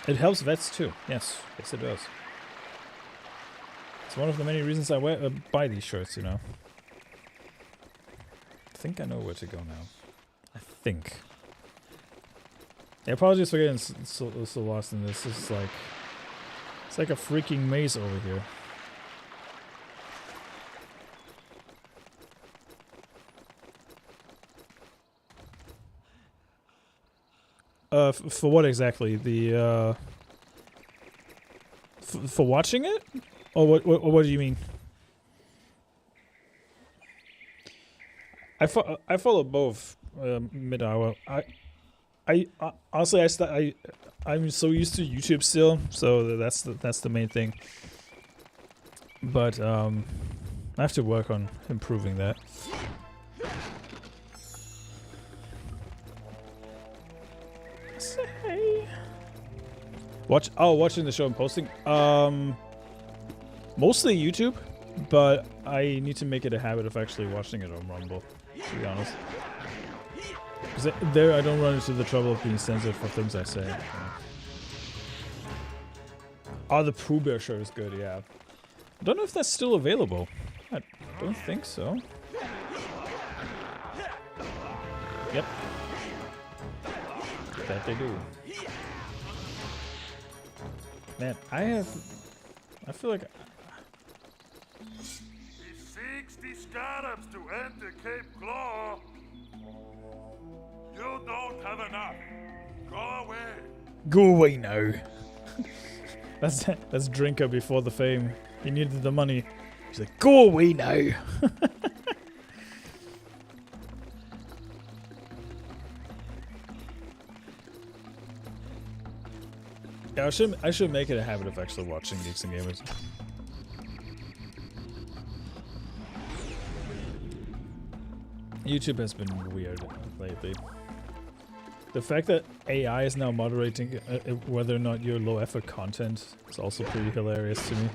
It helps vets too. Yes, yes it does. It's one of the many reasons I buy these shirts, you know. I think I know where to go now. I think. Yeah, apologies for getting so lost in this. It's like a freaking maze over here. For what exactly? The for watching it, or what do you mean? I follow both Mid-Iowa. I honestly I'm so used to YouTube still, so that's the main thing. But I have to work on improving that. Watching the show and posting. Mostly YouTube, but I need to make it a habit of actually watching it on Rumble, to be honest. Because there I don't run into the trouble of being censored for things I say. Oh, the Pooh Bear shirt is good, yeah. I don't know if that's still available. I don't think so. Yep. That they do. Man, I feel like... 60 scarabs to enter Cape Claw. You don't have enough. Go away. Go away now. That's Drinker before the fame. He needed the money. He's like, go away now. Yeah, I should make it a habit of actually watching Geeks and Gamers. YouTube has been weird lately. The fact that AI is now moderating whether or not you're low effort content is also pretty hilarious to me.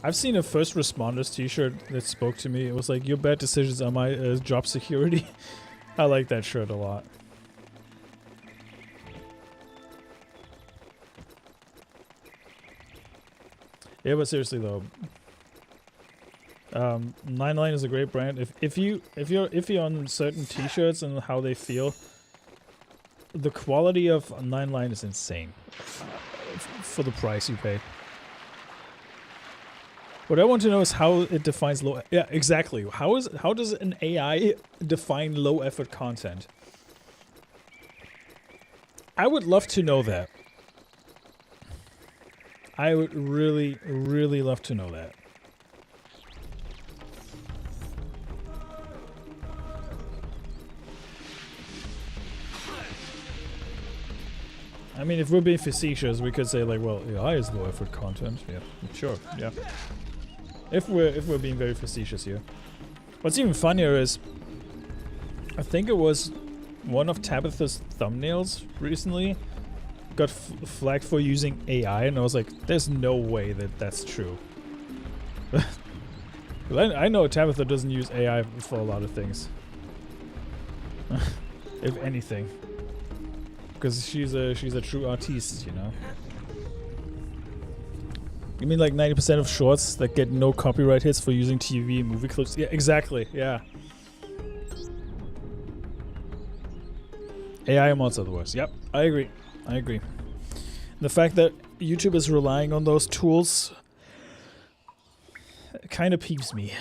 I've seen a first responders t-shirt that spoke to me. It was like, your bad decisions are my job security. I like that shirt a lot. Yeah, but seriously though, 9line is a great brand. If you're on certain t-shirts and how they feel, the quality of 9line is insane for the price you pay. What I want to know is how it defines low. Yeah, exactly. How does an AI define low effort content? I would love to know that. I would really, really love to know that. I mean, if we're being facetious, we could say like, well, AI is low effort content. Yeah, sure, yeah. If we're being very facetious here. What's even funnier is, I think it was one of Tabitha's thumbnails recently got flagged for using AI, and I was like, there's no way that that's true. I know Tabitha doesn't use AI for a lot of things. If anything. Because she's a true artiste, you know? You mean like 90% of shorts that get no copyright hits for using TV and movie clips? Yeah, exactly, yeah. AI mods are the worst. Yep, I agree. I agree. The fact that YouTube is relying on those tools kind of peeves me.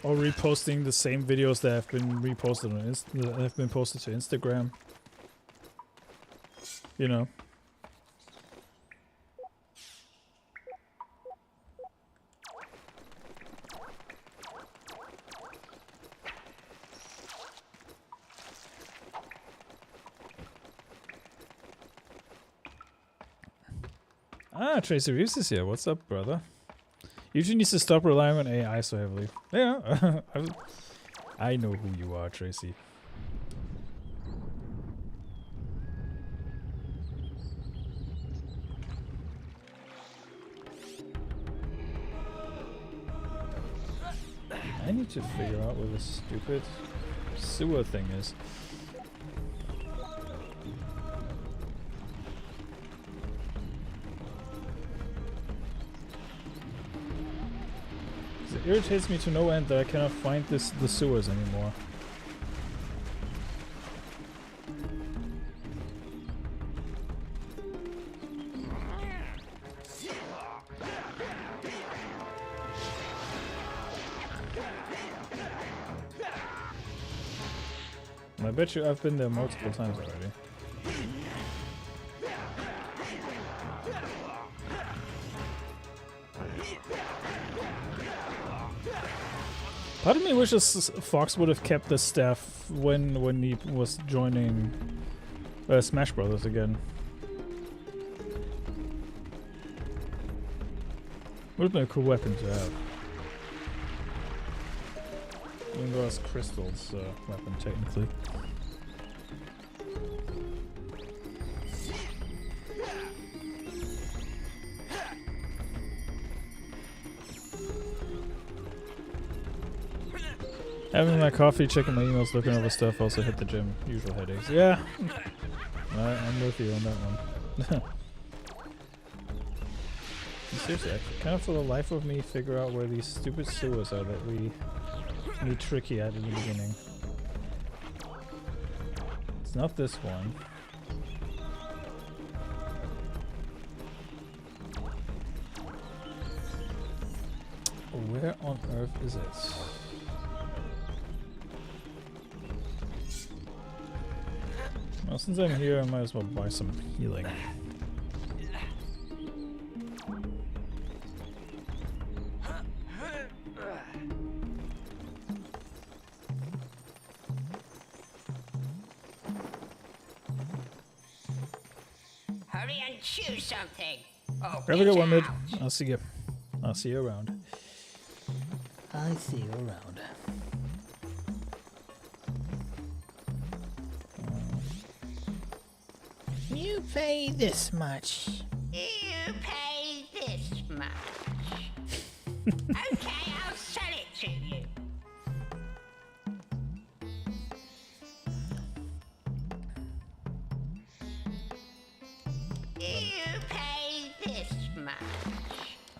Or reposting the same videos that have been reposted on that have been posted to Instagram. You know. Ah, Tracy Reeves is here. What's up, brother? YouTube needs to stop relying on AI so heavily. Yeah, I know who you are, Tracy. I need to figure out where this stupid sewer thing is. It irritates me to no end that I cannot find the sewers anymore. And I bet you I've been there multiple times already. Part of me wishes Fox would have kept the staff when he was joining Smash Brothers again. Would have been a cool weapon to have. Even though it's Crystal's weapon, technically. Having my coffee, checking my emails, looking over stuff, also hit the gym. Usual headaches. Yeah, I'm with you on that one. Seriously, I can't for the life of me figure out where these stupid sewers are that we need tricky at in the beginning. It's not this one. Where on earth is it? Well, since I'm here, I might as well buy some healing. Hurry and choose something. Oh, Have a good one, mid. out. I'll see you. I'll see you around. I see you around. You pay this much. You pay this much. Okay, I'll sell it to you. You pay this much.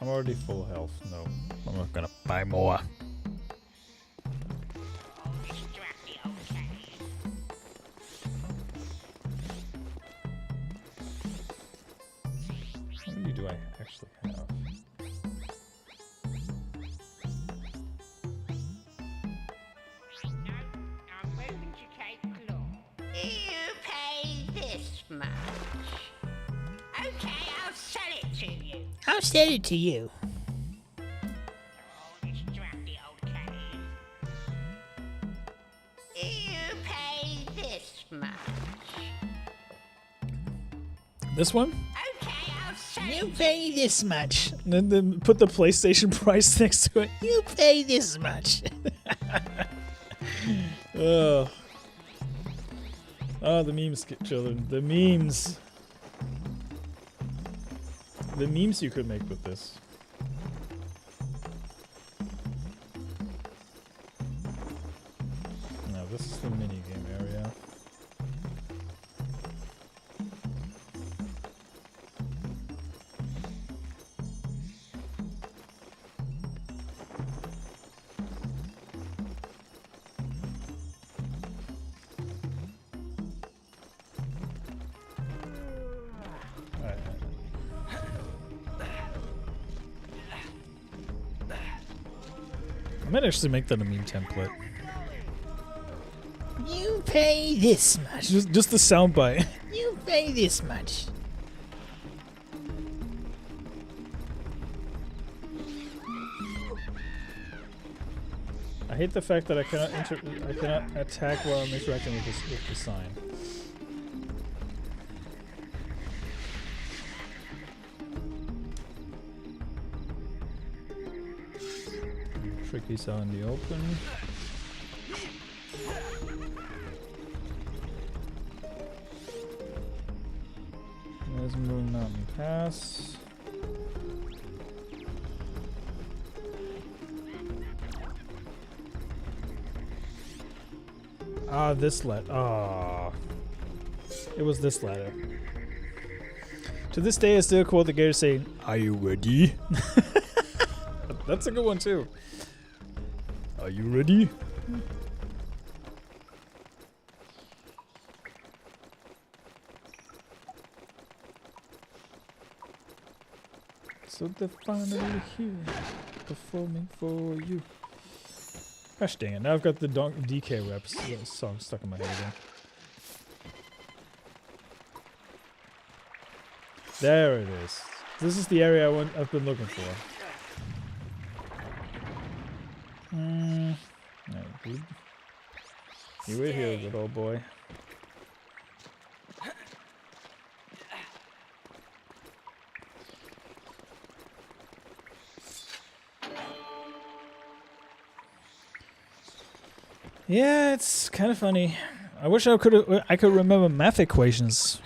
I'm already full health. No, I'm not gonna buy more. Distract the old cat. How many do I actually have? No, I'm moving to Cape Claw. You pay this much. Okay, I'll sell it to you. I'll sell it to you. Distract the old cat. You pay this much. This one? Okay, I'll show You pay this much. And then put the PlayStation price next to it. You pay this much. Oh, the memes, children. The memes. The memes you could make with this. Now this is the minigame area. I might actually make that a meme template. You pay this much. Just the soundbite. You pay this much. I hate the fact that I cannot attack while I'm interacting with the sign. Tricky's out in the open. There's Moon Mountain Pass. Ah, this ladder. Ah, it was this ladder. To this day, I still quote the gator saying, "Are you ready?" That's a good one too. Are you ready? So they're finally here, performing for you. Gosh dang it, now I've got the DK reps song stuck in my head again. There it is. This is the area I've been looking for. No, dude. You wait here, good old boy. Yeah, it's kind of funny. I wish I could remember math equations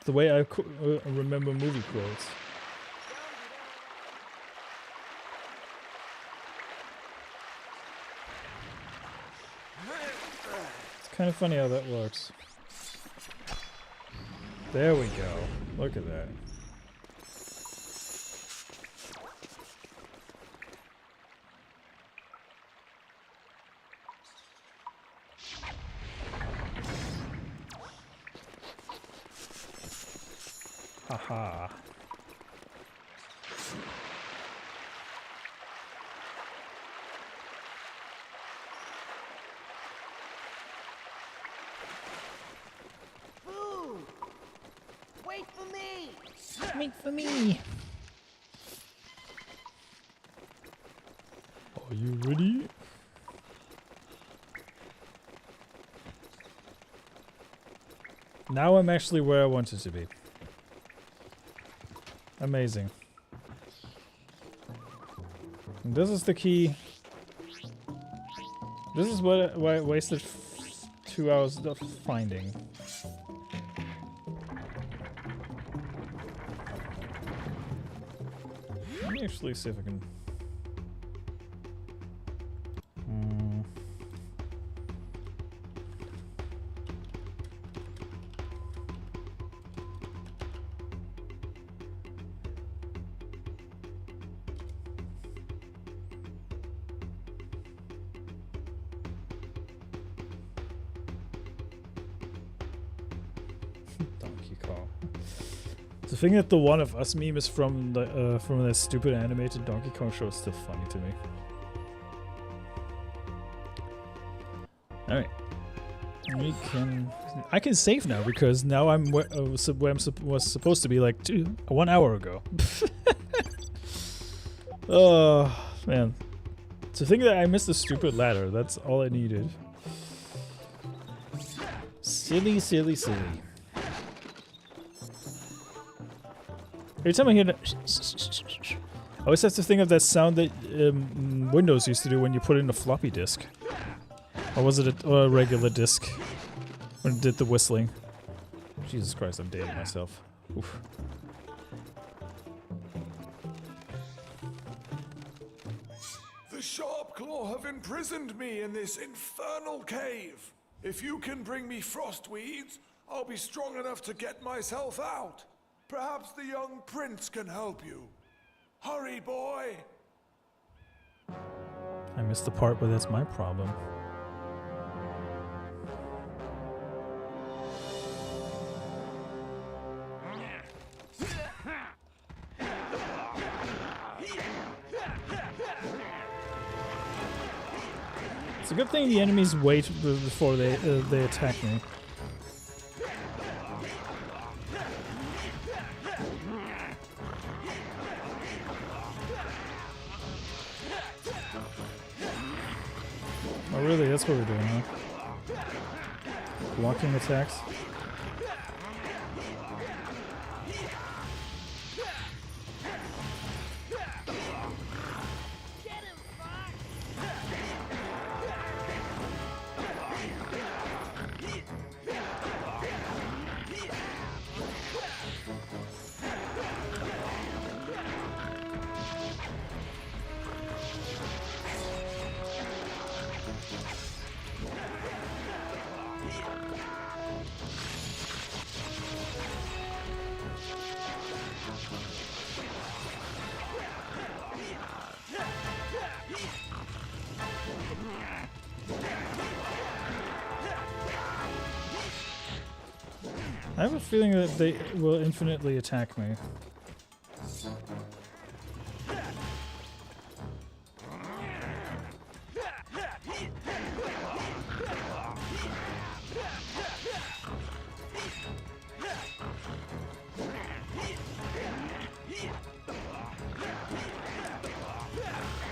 the way I remember movie quotes. Kind of funny how that works. There we go. Look at that. Haha. Wait for me! Wait for me! Are you ready? Now I'm actually where I wanted to be. Amazing. And this is the key. This is what I wasted 2 hours of finding. Let me actually see if I can. Donkey Kong. The thing that the One of Us meme is from that stupid animated Donkey Kong show is still funny to me. All right, I can save now because now I'm where I was supposed to be like 1 hour ago. Oh man, to think that I missed the stupid ladder. That's all I needed. Silly, silly, silly. Every time I hear that, I always have to think of that sound that Windows used to do when you put in a floppy disk. Or was it a regular disk when it did the whistling? Jesus Christ, I'm dating myself. Oof. The Sharp Claw have imprisoned me in this infernal cave. If you can bring me frost weeds, I'll be strong enough to get myself out. Perhaps the young prince can help you. Hurry, boy! I missed the part where that's my problem. It's a good thing the enemies wait before they attack me. Oh really, that's what we're doing, huh? Blocking attacks? I have a feeling that they will infinitely attack me.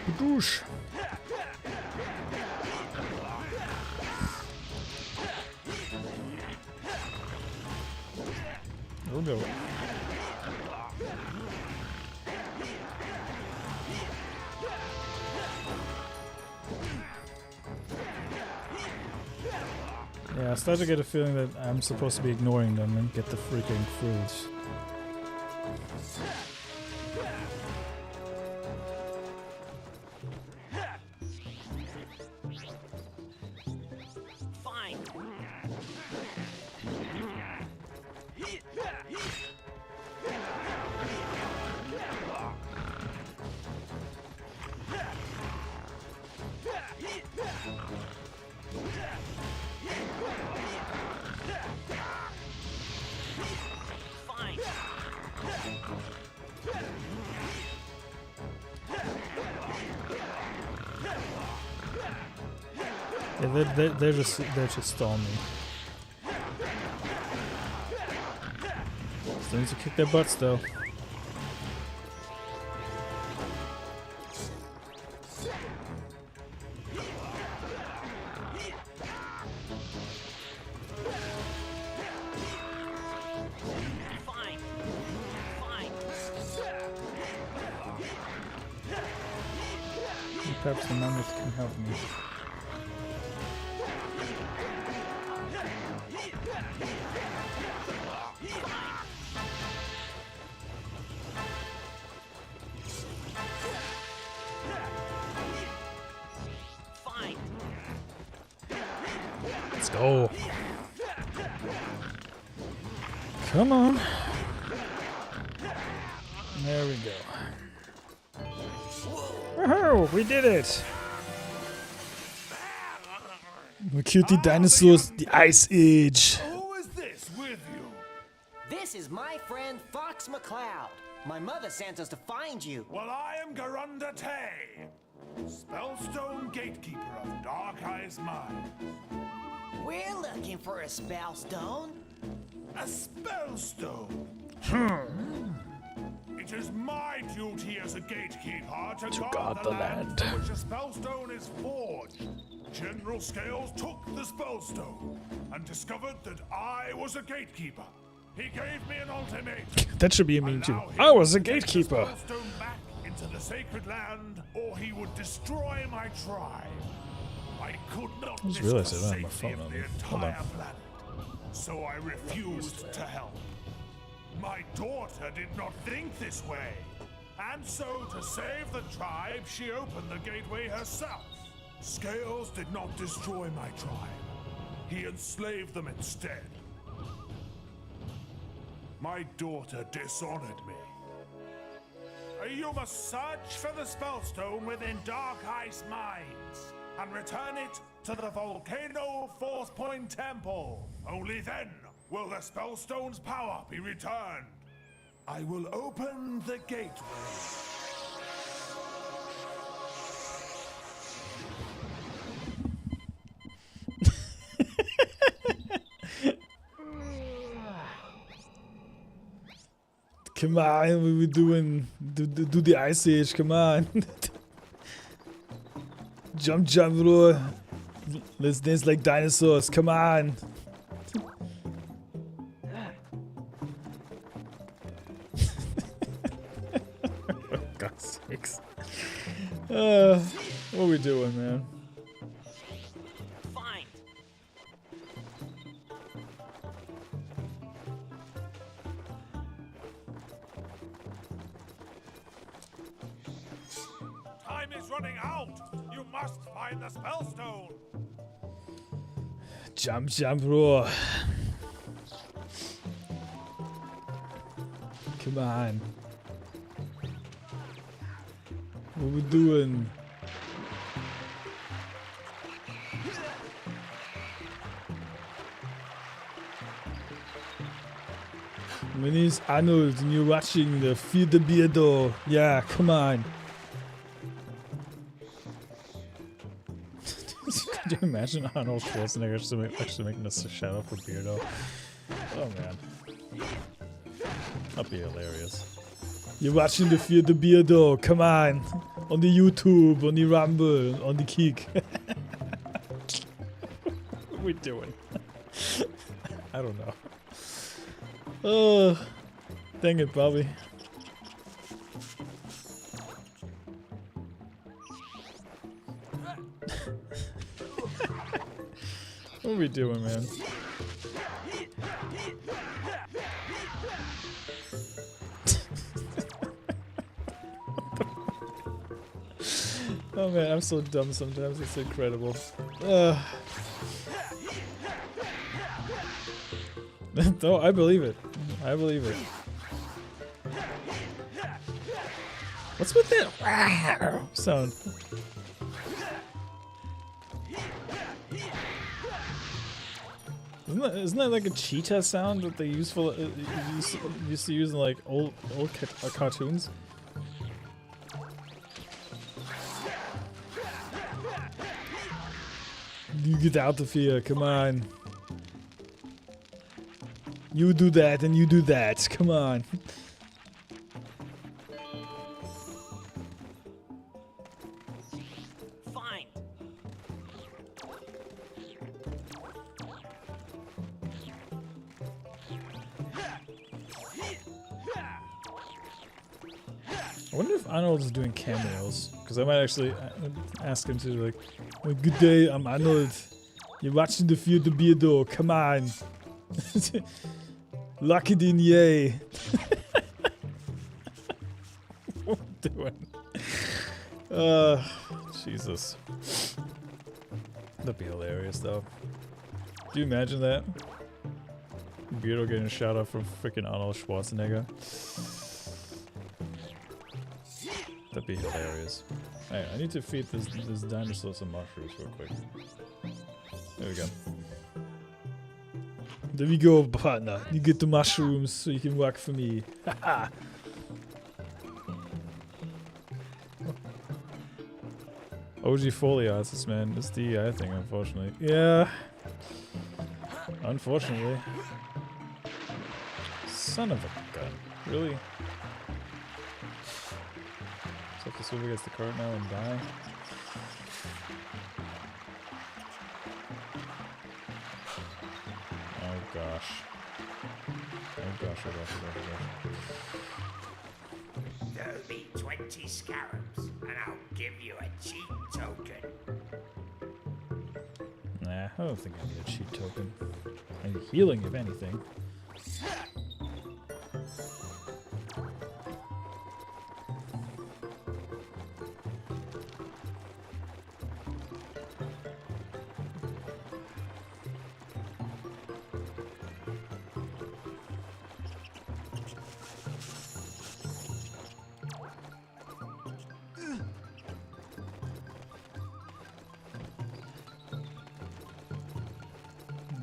Badoosh. Oh no. Yeah, I start to get a feeling that I'm supposed to be ignoring them and get the freaking fruits. Fine. Yeah, they're just stalling me. Still need to kick their butts though. Perhaps the mammoth can help me. Let's go. Come on. There we go. Woohoo! We did it! We killed the dinosaurs, the Ice Age. Who is this with you? This is my friend Fox McCloud. My mother sent us to find you. Well, I am Garunda Tay, Spellstone Gatekeeper of Dark Eye's Mine. We're looking for a spellstone. A Spellstone? It is my duty as a gatekeeper to guard the land in which a spellstone is forged. General Scales took the spellstone and discovered that I was a gatekeeper. He gave me an ultimatum. That should be a meme too. Allow him I was a to take the gatekeeper. Spellstone back into the sacred land, or he would destroy my tribe. I could not I just risk realized the I don't have my safety phone of on the me. Hold on. entire planet, so I refused to help. My daughter did not think this way, and so to save the tribe, she opened the gateway herself. Scales did not destroy my tribe. He enslaved them instead. My daughter dishonored me. You must search for the Spellstone within Dark Ice Mines and return it to the Volcano Force Point Temple. Only then will the Spellstone's power be returned. I will open the gateway. Come on, we were doing do the Ice Age. Come on, jump, bro. Let's dance like dinosaurs. Come on. For God's sakes. What are we doing, man? Fine. Time is running out. You must find the Spellstone. Jump, bro. Come on. What we doing? My name's Arnold and you're watching the Feed the Beardo. Yeah, come on. Could you imagine Arnold Schwarzenegger actually making us a shadow for Beardo? Oh man. That'd be hilarious. You're watching the Feed the Beardo, come on! On the YouTube, on the Rumble, on the Kick. What are we doing? I don't know. Oh, dang it, Bobby. What are we doing, man? Oh man, I'm so dumb sometimes, it's incredible. No, I believe it. I believe it. What's with that sound? Isn't that like a cheetah sound that they used to use in like old cartoons? You get out of here, come on. You do that and you do that, come on. Fine. I wonder if Arnold is doing cameos, because I might actually ask him to like, oh, good day, I'm Arnold. You're watching the Feed the Beardo, come on. Lock it in, yay. What are we doing? Jesus. That'd be hilarious though. Do you imagine that? Beardo getting a shout out from freaking Arnold Schwarzenegger. That'd be hilarious. Hey, I need to feed this dinosaur some mushrooms real quick. There we go. There we go, partner. You get the mushrooms so you can work for me. Haha. OG Foliasis, man. It's the DEI thing, unfortunately. Yeah. Unfortunately. Son of a gun. Really? So I have to swim against the current now and die? Oh gosh. Oh gosh, oh gosh, oh gosh, oh gosh. Throw me 20 scarabs, and I'll give you a cheat token. Nah, I don't think I need a cheat token. I need healing, if anything.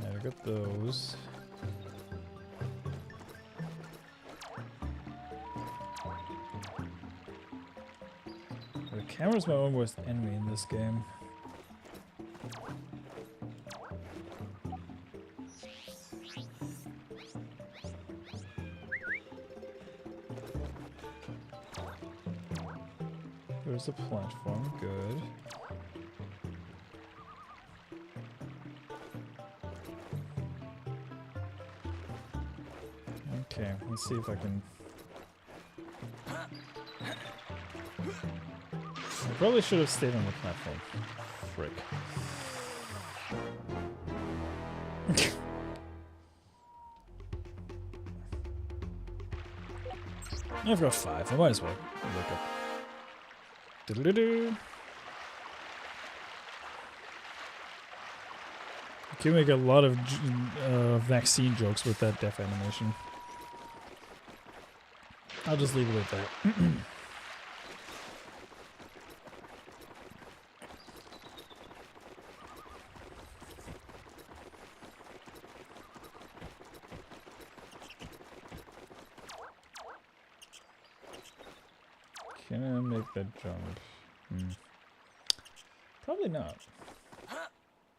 I got those. The camera's my own worst enemy in this game. There's a platform, good. Okay, let's see if I can... I probably should have stayed on the platform. Frick. I've got 5, I might as well look up. Doodle-doo-doo. You can make a lot of vaccine jokes with that death animation. I'll just leave it at that. Can I make that jump? Probably not.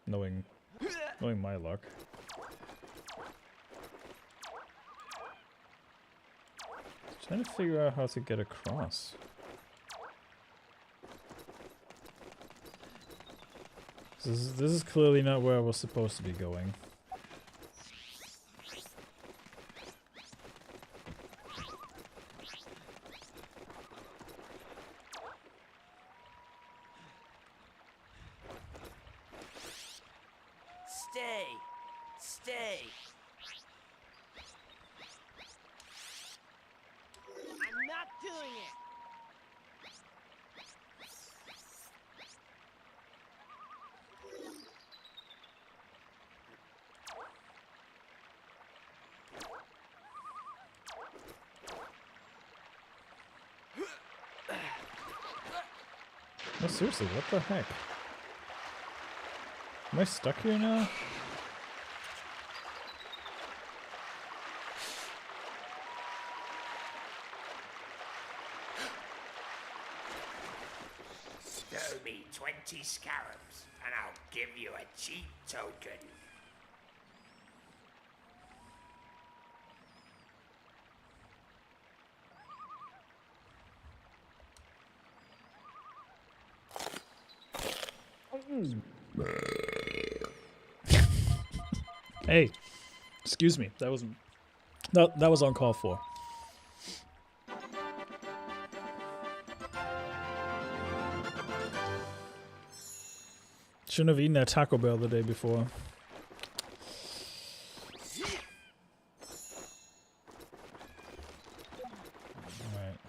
Knowing my luck. Trying to figure out how to get across. This is clearly not where I was supposed to be going. Stay. Stay. I'm not doing it. No, seriously, what the heck? Am I stuck here now? Throw me 20 scarabs, and I'll give you a cheat token. Hey, excuse me. That was uncalled for. Shouldn't have eaten that Taco Bell the day before. Alright.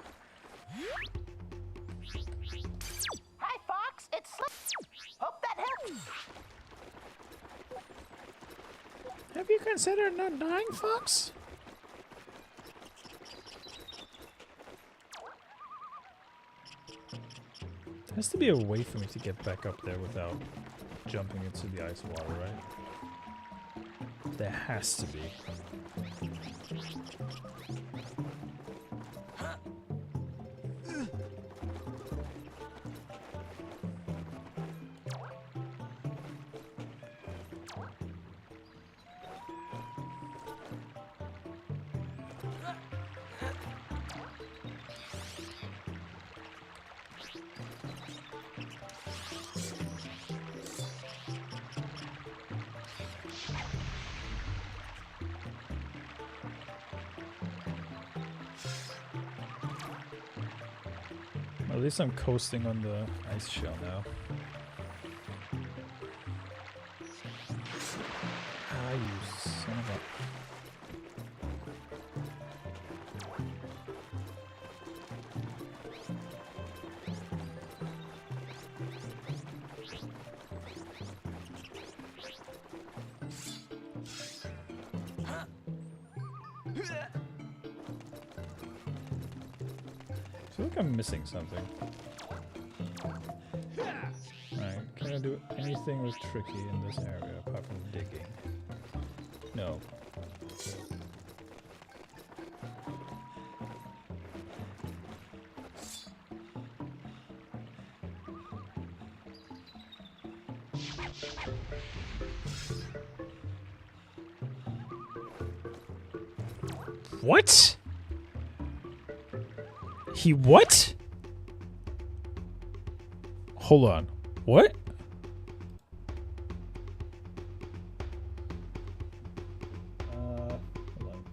Hi, Fox. It's Slippy. Hope that helps. Have you considered not dying, Fox? There has to be a way for me to get back up there without jumping into the ice water, right? There has to be. At least I'm coasting on the ice shell now. Ah, you son of a... I feel like I'm missing something. Alright, can I do anything with tricky in this area apart from digging? No. What? He what? Hold on. What? Hold on.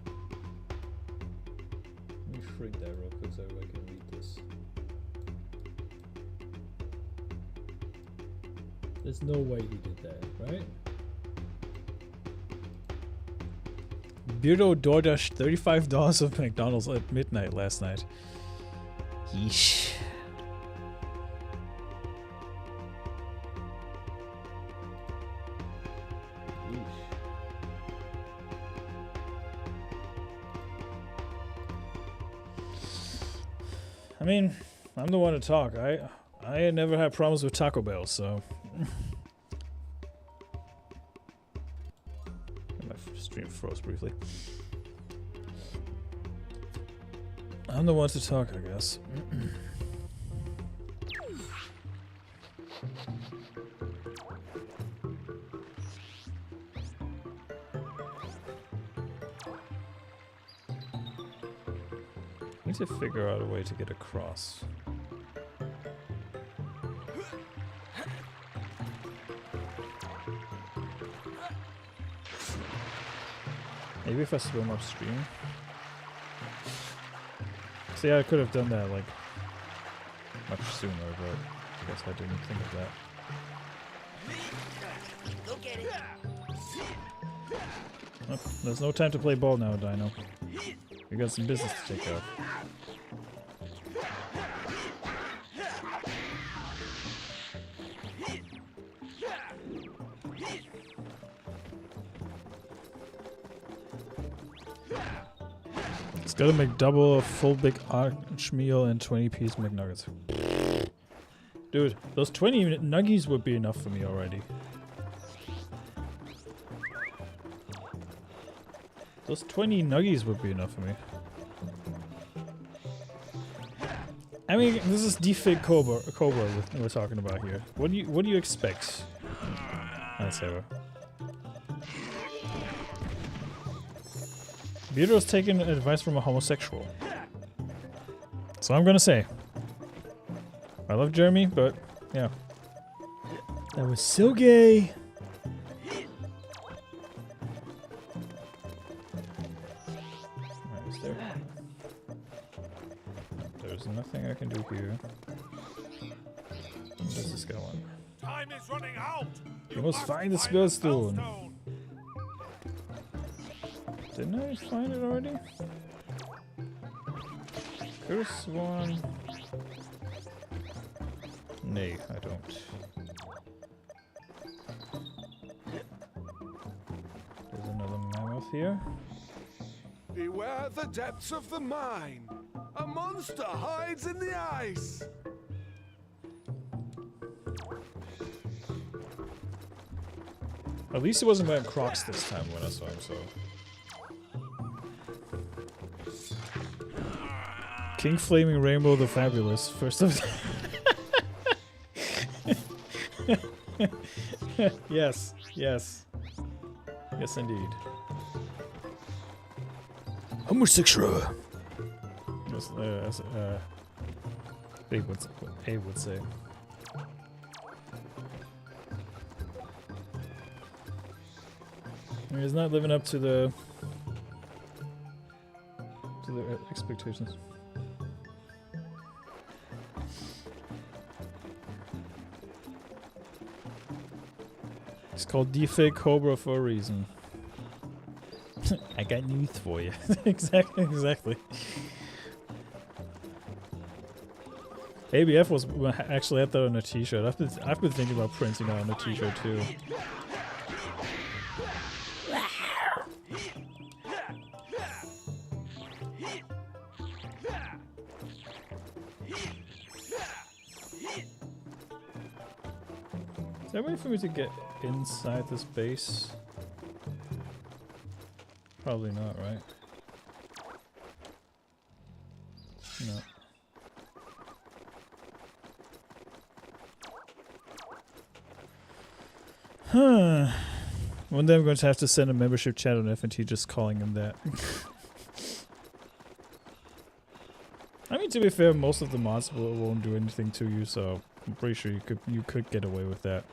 Let me shrink that real quick so everybody can read this. There's no way he did that, right? Beardo DoorDash $35 of McDonald's at midnight last night. Yeesh. I mean, I'm the one to talk. I never had problems with Taco Bell, so. My stream froze briefly. I'm the one to talk, I guess. Need to figure out a way to get across. Maybe if I swim upstream. See, I could have done that like much sooner, but I guess I didn't think of that. Go get it. Oh, there's no time to play ball now, Dino. We got some business to take care of. It's gotta make double a full big arch meal and 20-piece McNuggets. Dude, those 20 nuggies would be enough for me already. Those 20 nuggies would be enough for me. I mean, this is defig Cobra we're talking about here. What do you expect? That's over. Beardo's taking advice from a homosexual. So I'm gonna say. I love Jeremy, but yeah. That was so gay. There's nothing I can do here. What does this go on? Time is running out. You must find the spellstone. Didn't I find it already? Curse one. Nay, I don't. There's another mammoth here. Beware the depths of the mine. A monster hides in the ice. At least it wasn't wearing Crocs this time when I saw him, so. King Flaming Rainbow the Fabulous, first of Yes, yes. Yes, indeed. Homosexual! As Abe would say. I mean, he's not living up to the expectations. It's called Defake Cobra for a reason. I got news for you. Exactly. ABF was actually had that on a T-shirt. I've been thinking about printing that on a T-shirt too. Is there a way for me to get inside this base? Probably not, right? No. Huh. One day I'm going to have to send a membership chat on FNT just calling him that. I mean, to be fair, most of the mods won't do anything to you, so I'm pretty sure you could get away with that.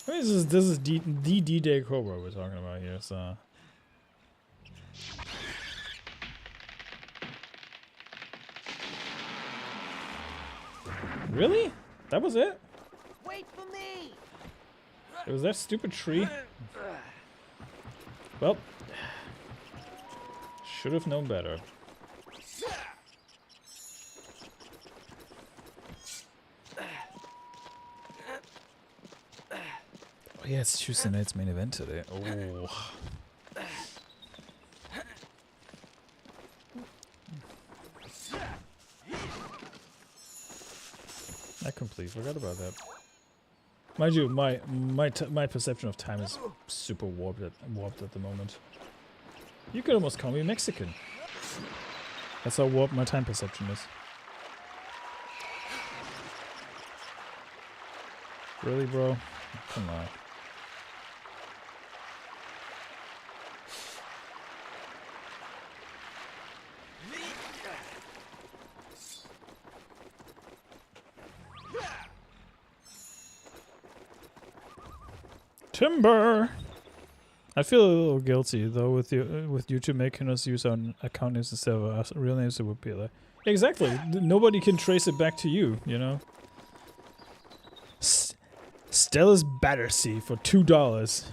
I mean, this is D-Day Cobra we're talking about here, so... Really? That was it? Wait for me! It was that stupid tree? Well... Should have known better. Oh yeah, it's Tuesday night's main event today. Oh. I completely forgot about that. Mind you, my perception of time is super warped at the moment. You could almost call me Mexican. That's how warped my time perception is. Really, bro? Come on. Timber. I feel a little guilty though with YouTube making us use our account names instead of our real names. It would be like exactly. Nobody can trace it back to you. You know. Stella's Battersea for $2.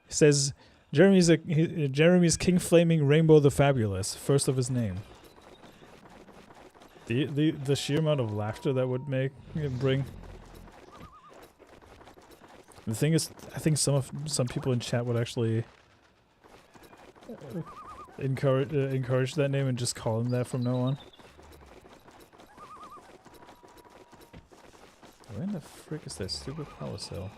Says Jeremy's King Flaming Rainbow the Fabulous, first of his name. The sheer amount of laughter that would bring. The thing is, I think some people in chat would actually encourage that name and just call him that from now on. Where in the frick is that stupid power cell?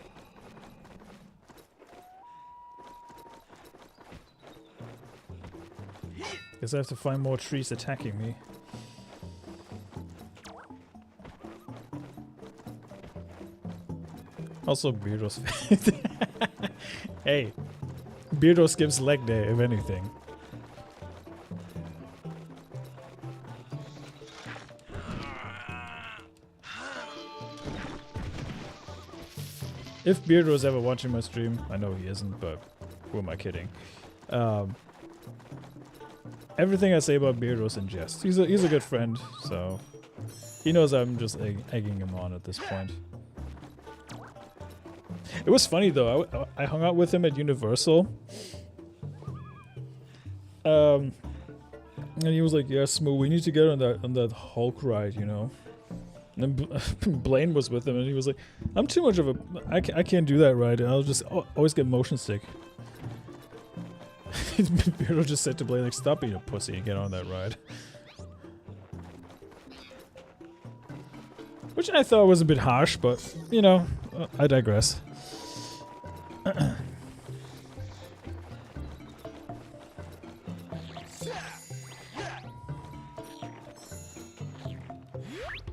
Guess I have to find more trees attacking me. Also, Beardos. Hey, Beardo skips leg day, if anything. If Beardo's ever watching my stream, I know he isn't, but who am I kidding? Everything I say about Beardo's in jest. He's a good friend, so he knows I'm just egging him on at this point. It was funny though. I hung out with him at Universal, and he was like, "Yeah, Smooth, we need to get on that Hulk ride, you know." And then Blaine was with him, and he was like, "I'm too much of a I can't do that ride. I'll just always get motion sick." Beardo just said to Blaine, like, "Stop being a pussy and get on that ride." Which I thought was a bit harsh, but you know, I digress.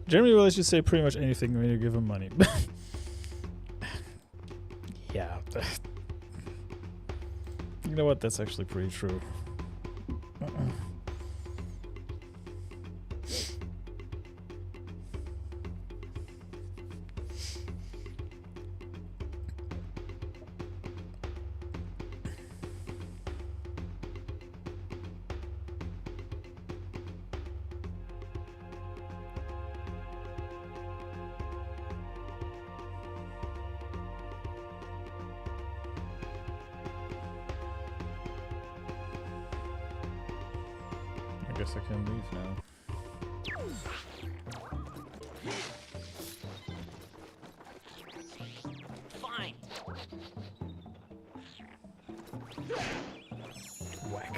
Jeremy will let you say pretty much anything when you give him money. Yeah. You know what? That's actually pretty true. guess I can leave now. Fine. Whack.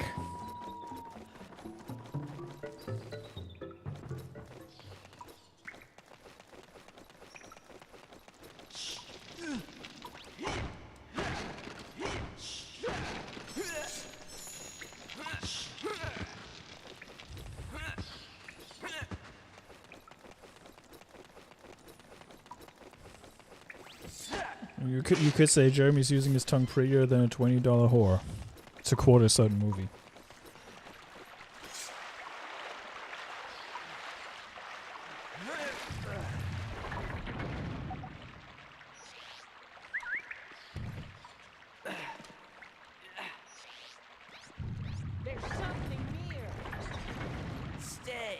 You could say Jeremy's using his tongue prettier than a $20 whore to quote a certain movie. There's something near. Stay.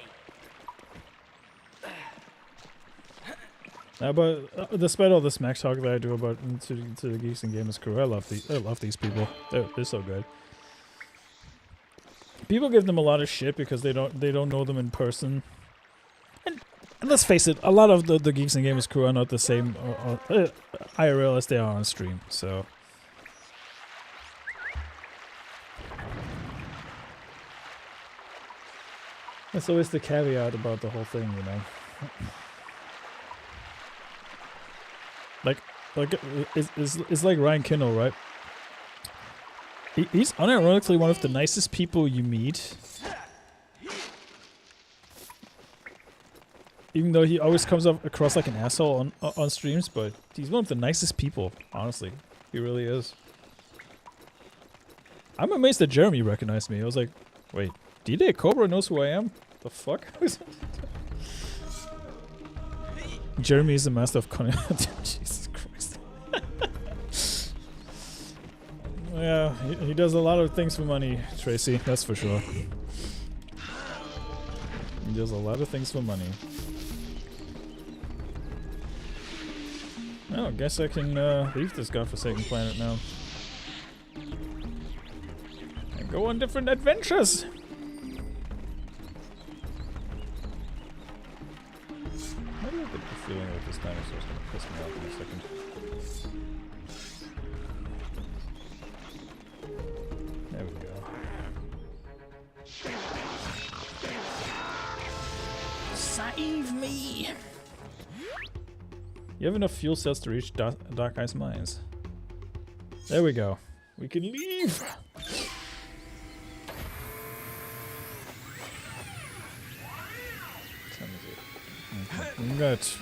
But despite all the smack talk that I do about to the Geeks and Gamers crew, I love these people. They're so good. People give them a lot of shit because they don't know them in person. And let's face it, a lot of the Geeks and Gamers crew are not the same IRL as they are on stream. So that's always the caveat about the whole thing, you know. It's like Ryan Kindle, right? He's unironically one of the nicest people you meet. Even though he always comes across like an asshole on streams, but he's one of the nicest people, honestly. He really is. I'm amazed that Jeremy recognized me. I was like, wait, D-Day Cobra knows who I am? The fuck? Jeremy is the master of cunning. Jesus Christ. Yeah, he does a lot of things for money, Tracy, that's for sure. He does a lot of things for money. Oh, I guess I can leave this godforsaken planet now. And go on different adventures! I have a feeling that this dinosaur's gonna piss me off in a second. There we go. Save me! You have enough fuel cells to reach Dark Ice Mines. There we go. We can leave! We got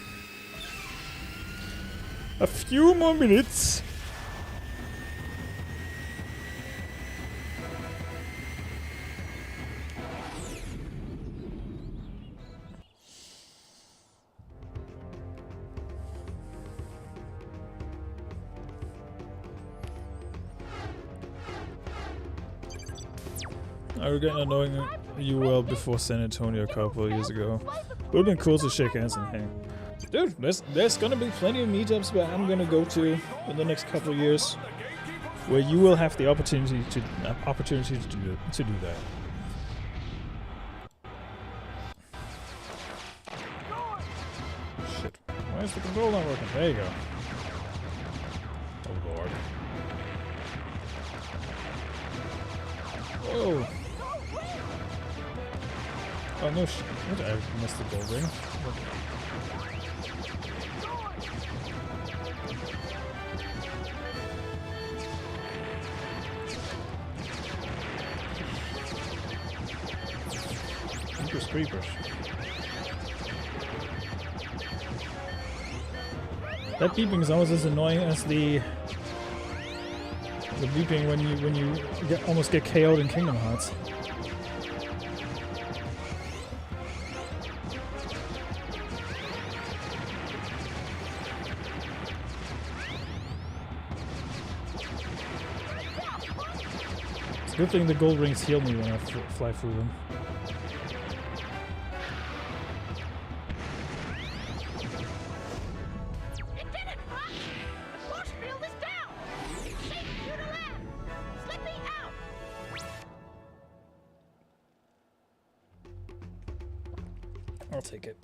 a few more minutes. I regret not knowing you well before San Antonio a couple of years ago. It would've been cool to shake hands and hang. Dude, there's gonna be plenty of meetups where I'm gonna go to in the next couple of years, where you will have the opportunity to do that. Shit, why is the control not working? There you go. Oh lord. Whoa. Oh no shit. What? I missed the gold ring. Creepers. That beeping is almost as annoying as the beeping when you almost get KO'd in Kingdom Hearts. It's a good thing the gold rings heal me when I fly through them. I'll take it.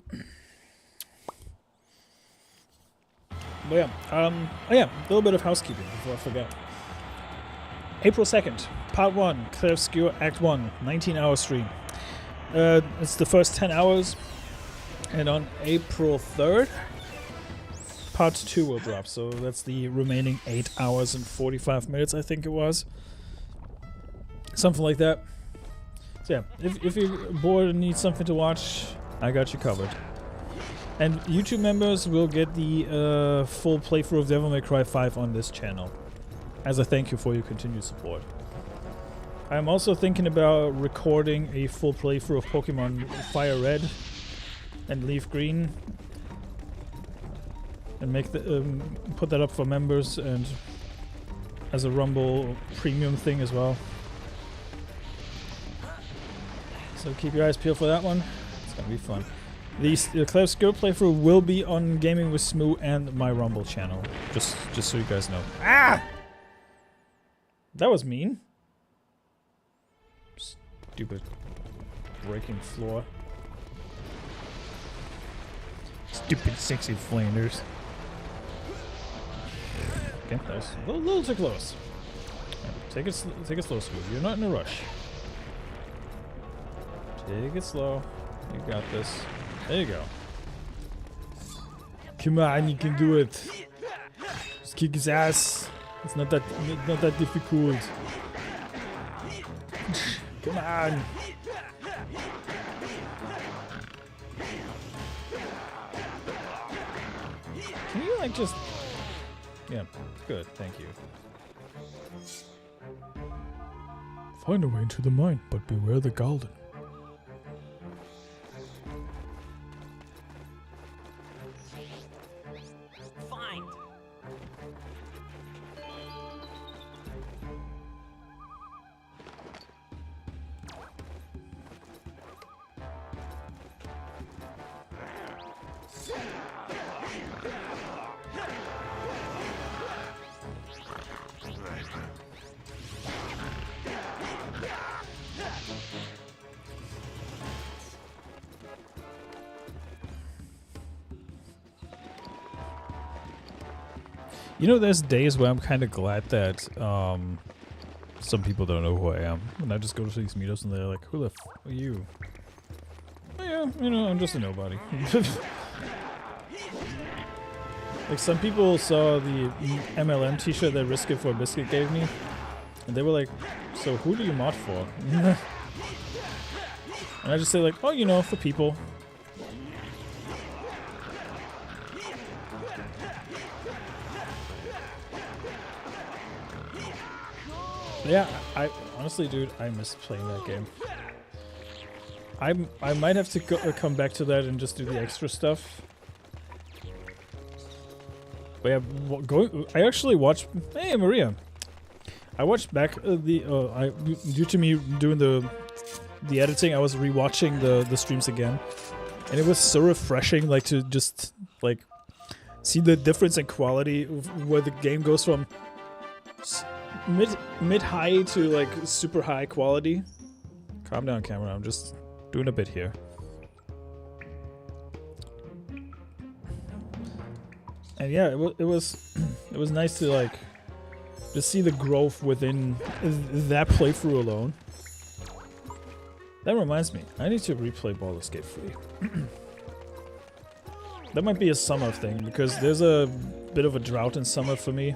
But yeah, oh yeah, a little bit of housekeeping before I forget. April 2nd, Part 1, Clair Obscur Act 1, 19-hour stream. It's the first 10 hours, and on April 3rd, Part 2 will drop, so that's the remaining 8 hours and 45 minutes, I think it was. Something like that. So yeah, if you're bored and need something to watch, I got you covered. And YouTube members will get the full playthrough of Devil May Cry 5 on this channel, as a thank you for your continued support. I'm also thinking about recording a full playthrough of Pokemon Fire Red and Leaf Green, and make the put that up for members and as a Rumble premium thing as well. So keep your eyes peeled for that one. It's gonna be fun. The Clair Obscur playthrough will be on Gaming with Smoo and my Rumble channel. Just so you guys know. Ah! That was mean. Stupid breaking floor. Stupid sexy Flanders. Okay, that was a little too close. Right, take it slow, Smoo. You're not in a rush. Take it slow. You got this. There you go. Come on, you can do it. Just kick his ass. It's not that difficult. Come on. Can you like just... Yeah, good, thank you. Find a way into the mine, but beware the Galden. Find. You know, there's days where I'm kind of glad that some people don't know who I am. And I just go to these meetups and they're like, who the f are you? Oh yeah, you know, I'm just a nobody. Like, some people saw the MLM t-shirt that Risk It for a Biscuit gave me, and they were like, so who do you mod for? And I just say like, oh, you know, for people. Yeah, I honestly, dude, I miss playing that game. I might have to come back to that and just do the extra stuff. But yeah, I actually watched. Hey, Maria, I watched back due to me doing the editing, I was rewatching the streams again, and it was so refreshing, like, to just like see the difference in quality of where the game goes from mid-high to like super high quality. Calm down, camera. I'm just doing a bit here. And yeah, it was nice to like just see the growth within that playthrough alone. That reminds me, I need to replay Baldur's Gate 3. That might be a summer thing, because there's a bit of a drought in summer for me.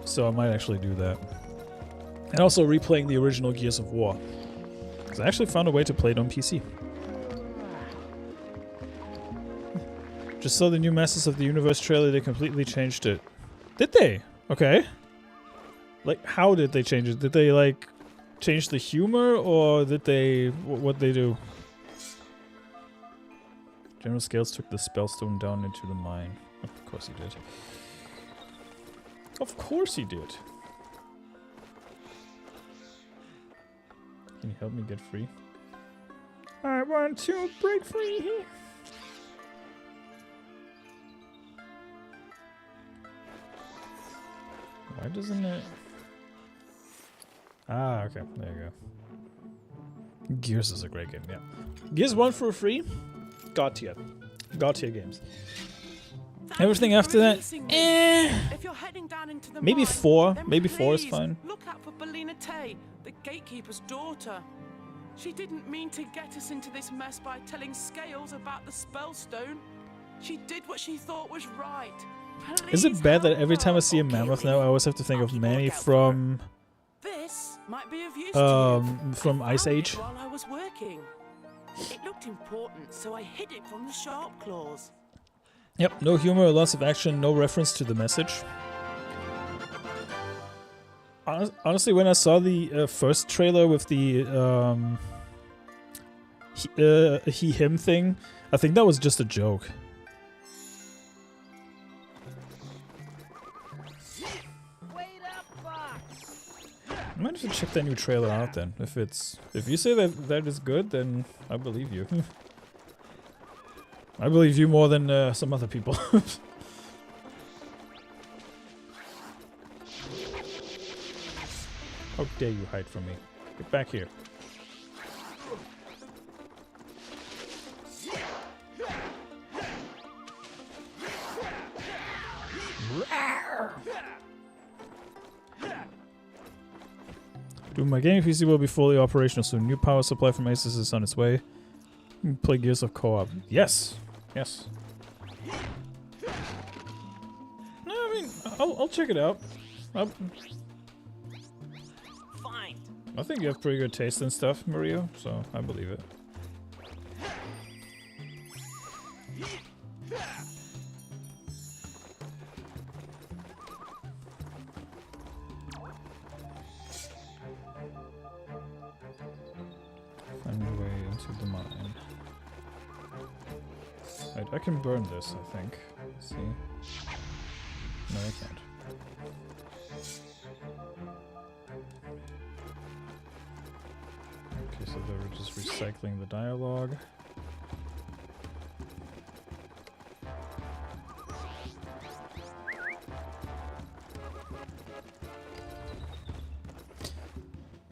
So I might actually do that. And also replaying the original Gears of War, because I actually found a way to play it on PC. Just saw the new Masters of the Universe trailer, they completely changed it. Did they? Okay. Like, how did they change it? Did they, like, change the humor, or did they... what'd they do? General Scales took the Spellstone down into the mine. Of course he did. Of course he did. Can you help me get free? I want to break free! Why doesn't it... Ah, okay. There you go. Gears is a great game, yeah. Gears 1 for free? God tier. God tier games. Everything after that, If you're heading down into the maybe mine, 4. then Maybe 4 is please fine. Look out for Belina Tay, the gatekeeper's daughter. She didn't mean to get us into this mess by telling Scales about the Spellstone. She did what she thought was right. Is it Please bad that help every time I her, see a or mammoth kill now, me. I always have to think I'll of keep a Manny lookout for her. from This might be of use to you. from I Ice found it Age? while I was working. It looked important, so I hid it from the sharp claws. Yep, no humor, lots of action, no reference to the message. Honestly, when I saw the first trailer with the he-him thing, I think that was just a joke. Wait up, Fox! I might have to check that new trailer out then. If you say that is good, then I believe you. I believe you more than some other people. How dare you hide from me? Get back here. Dude, my gaming PC will be fully operational soon. New power supply from Asus is on its way. Play Gears of co-op. Yes! Yes. No, I mean, I'll check it out. Fine. I think you have pretty good taste in stuff, Mario, so I believe it. Find my way into the mine. Right, I can burn this, I think. Let's see. No, I can't. Okay, so they were just recycling the dialogue.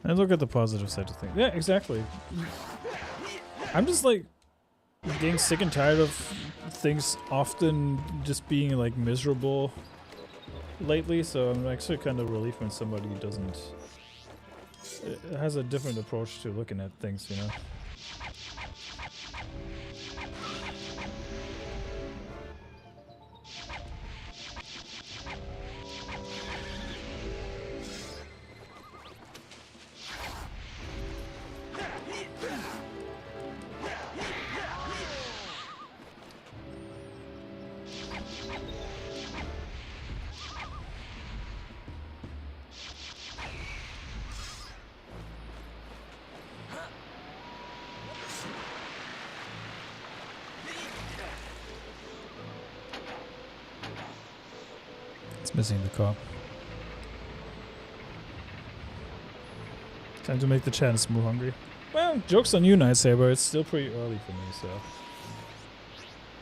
And look at the positive side of things. Yeah, exactly. I'm just like getting sick and tired of things often just being like miserable lately, so I'm actually kind of relieved when somebody doesn't has a different approach to looking at things, you know. It's missing the car. Time to make the chance move hungry. Well, joke's on you, Night Saber. It's still pretty early for me, so.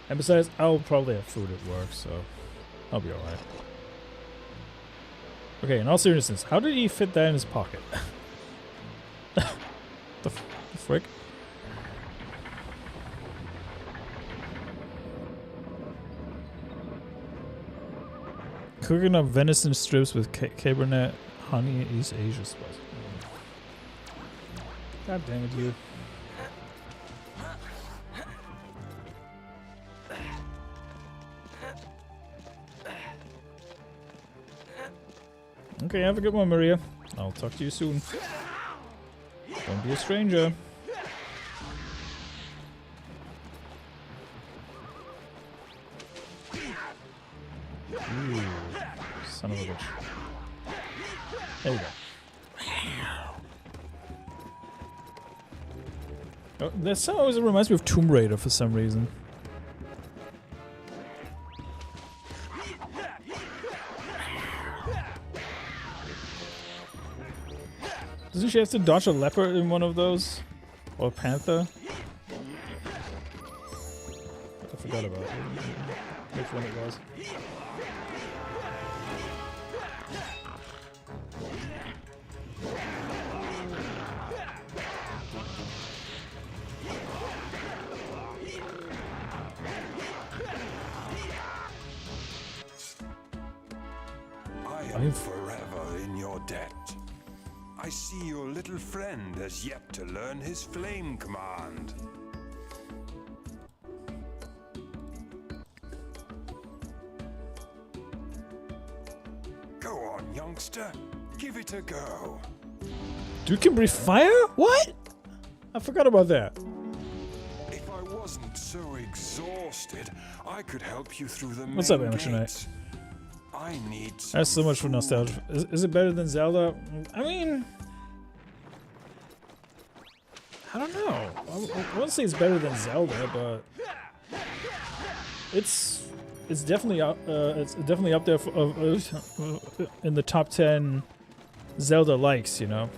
And besides, I'll probably have food at work, so I'll be alright. Okay, in all seriousness, how did he fit that in his pocket? the frick? Cooking up venison strips with cabernet honey and East Asia spice. God damn it, you. Okay, have a good one, Maria. I'll talk to you soon. Don't be a stranger. Ooh, son of a bitch. There you go. Oh, that sound always reminds me of Tomb Raider for some reason. Doesn't she have to dodge a leopard in one of those? Or a panther? I forgot about which one it was. am forever in your debt. I see your little friend has yet to learn his flame command. Go on, youngster. Give it a go. Dude can breathe fire? What? I forgot about that. If I wasn't so exhausted, I could help you through the What's up, main Amateur Knight? gates. I need That's so much for nostalgia. Is it better than Zelda? I mean, I don't know. I wouldn't say it's better than Zelda, but it's definitely up. It's definitely up there in the top 10 Zelda likes. You know.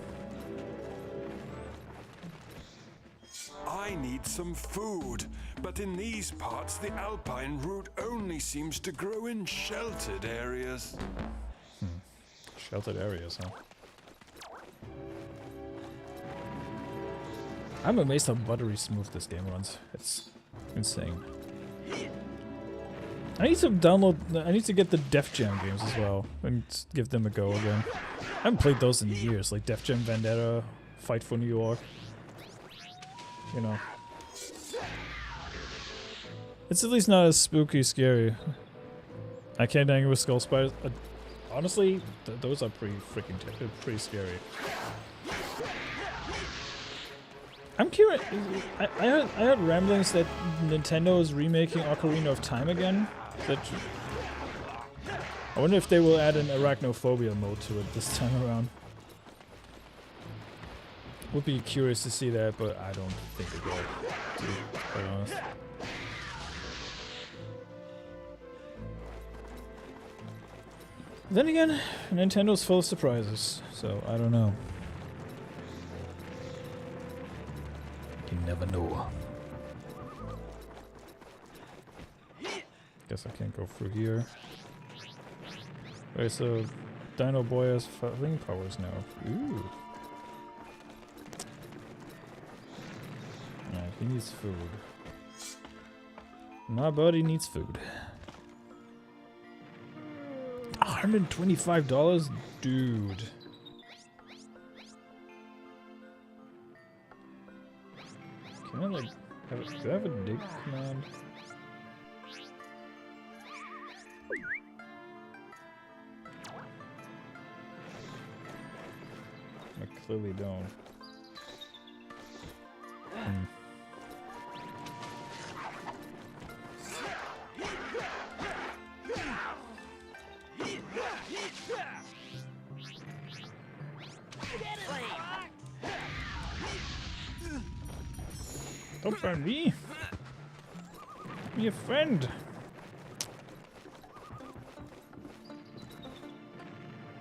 I need some food, but in these parts the alpine root only seems to grow in sheltered areas. Sheltered areas, huh? I'm amazed how buttery smooth this game runs. It's insane. I need to download. I need to get the Def Jam games as well and give them a go again. I haven't played those in years, like Def Jam Vendetta, Fight for New York. You know. It's at least not as spooky, scary. I can't hang with Skull Spiders. Honestly, those are pretty freaking pretty scary. I'm curious. I heard ramblings that Nintendo is remaking Ocarina of Time again. I wonder if they will add an arachnophobia mode to it this time around. Would be curious to see that, but I don't think it will, to be quite honest. Then again, Nintendo's full of surprises, so I don't know. You never know. Guess I can't go through here. Wait, so Dino Boy has fling powers now. Ooh. Alright, he needs food. My buddy needs food. $125? Dude. Can I like do I have a dig command? I clearly don't. Don't burn me! Be a friend!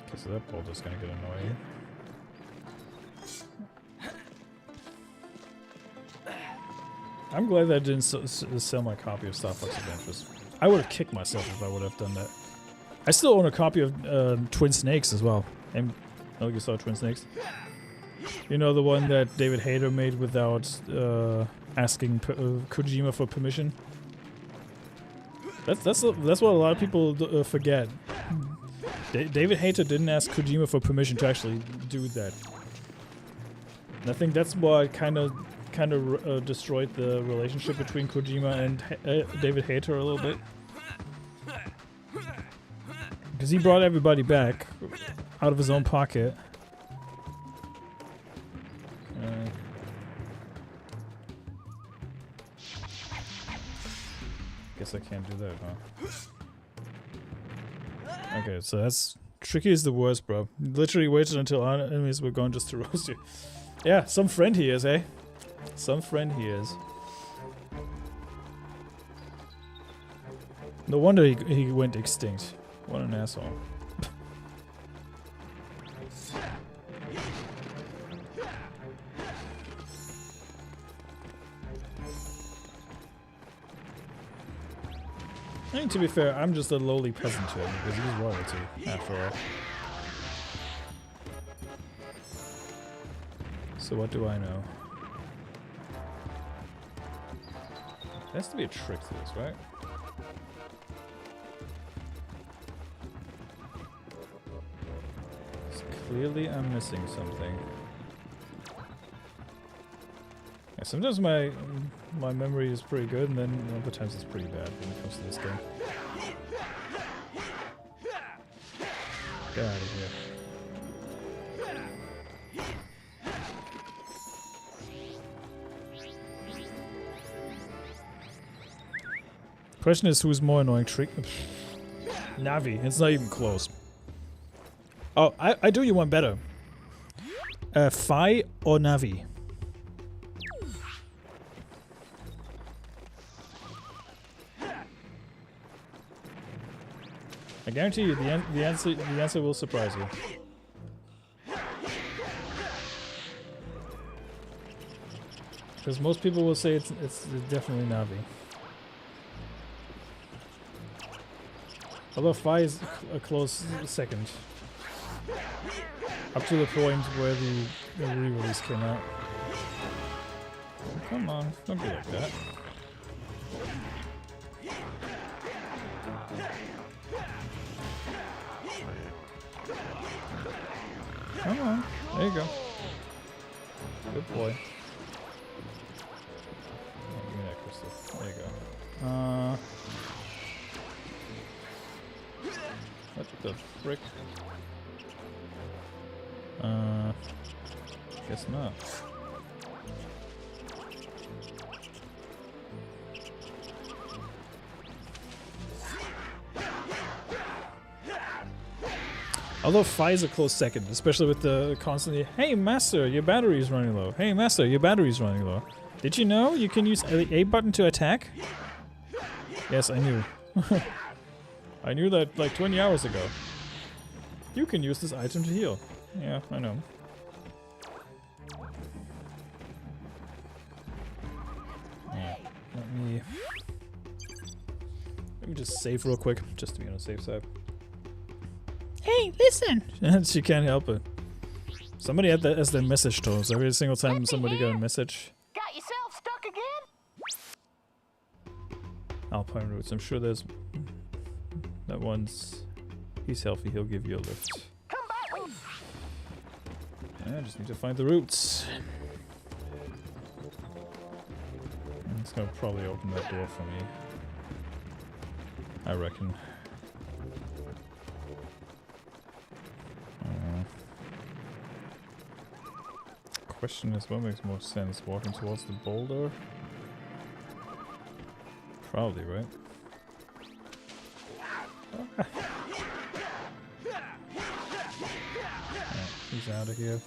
Okay, so that boulder's gonna get annoying. I'm glad that I didn't sell my copy of Star Fox Adventures. I would have kicked myself if I would have done that. I still own a copy of Twin Snakes as well. And oh, you saw Twin Snakes? You know, the one that David Hayter made without asking Kojima for permission? That's what a lot of people forget. David Hayter didn't ask Kojima for permission to actually do that. And I think that's what kind of destroyed the relationship between Kojima and David Hayter a little bit. Because he brought everybody back out of his own pocket. Guess I can't do that, huh? Okay, so that's... Tricky is the worst, bro. Literally waited until our enemies were gone just to roast you. Yeah, some friend he is, eh? Some friend he is. No wonder he went extinct. What an asshole. I mean, to be fair, I'm just a lowly peasant to him because he's royalty, after all. So what do I know? There has to be a trick to this, right? 'Cause clearly I'm missing something. Yeah, sometimes my memory is pretty good, and then other times it's pretty bad when it comes to this game. Get out of here. Question is, who's more annoying? Navi. It's not even close. Oh, I do you one better. Fi or Navi? I guarantee you, the answer will surprise you. Because most people will say it's definitely Navi. Although Fi is a close second. Up to the point where the re-release came out. Oh, come on, don't be like that. Come on, there you go. Good boy. Oh, give me that crystal. There you go. What the frick? Guess not. Although Fi is a close second, especially with the constantly, hey master, your battery is running low. Hey master, your battery is running low. Did you know you can use the A button to attack? Yes, I knew. I knew that like 20 hours ago. You can use this item to heal. Yeah, I know. Yeah, let me just save real quick, just to be on the safe side. Hey, listen! She can't help it. Somebody had that as their message tone, so every single time somebody got a message. Got yourself stuck again? Alpine roots. I'm sure there's that one's. He's healthy. He'll give you a lift. Come back when Yeah, I just need to find the roots. It's gonna probably open that door for me. I reckon. Question is, what makes more sense? Walking towards the boulder? Probably, right? Right, he's out of here.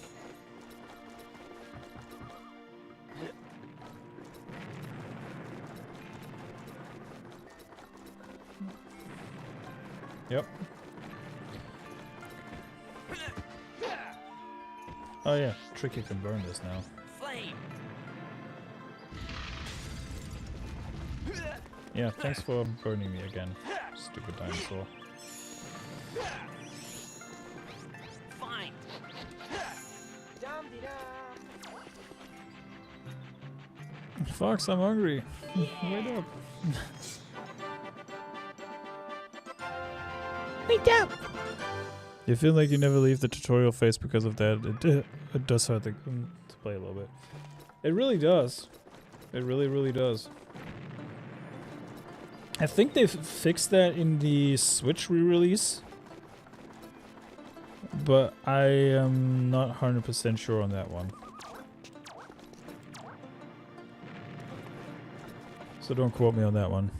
Yep. Oh yeah, Tricky can burn this now. Flame. Yeah, thanks for burning me again, stupid dinosaur. Fine. Fox, I'm hungry. Wait up. Wake up! You feel like you never leave the tutorial phase because of that. It does hurt to play a little bit. It really does. It really, really does. I think they've fixed that in the Switch re-release, but I am not 100% sure on that one. So don't quote me on that one.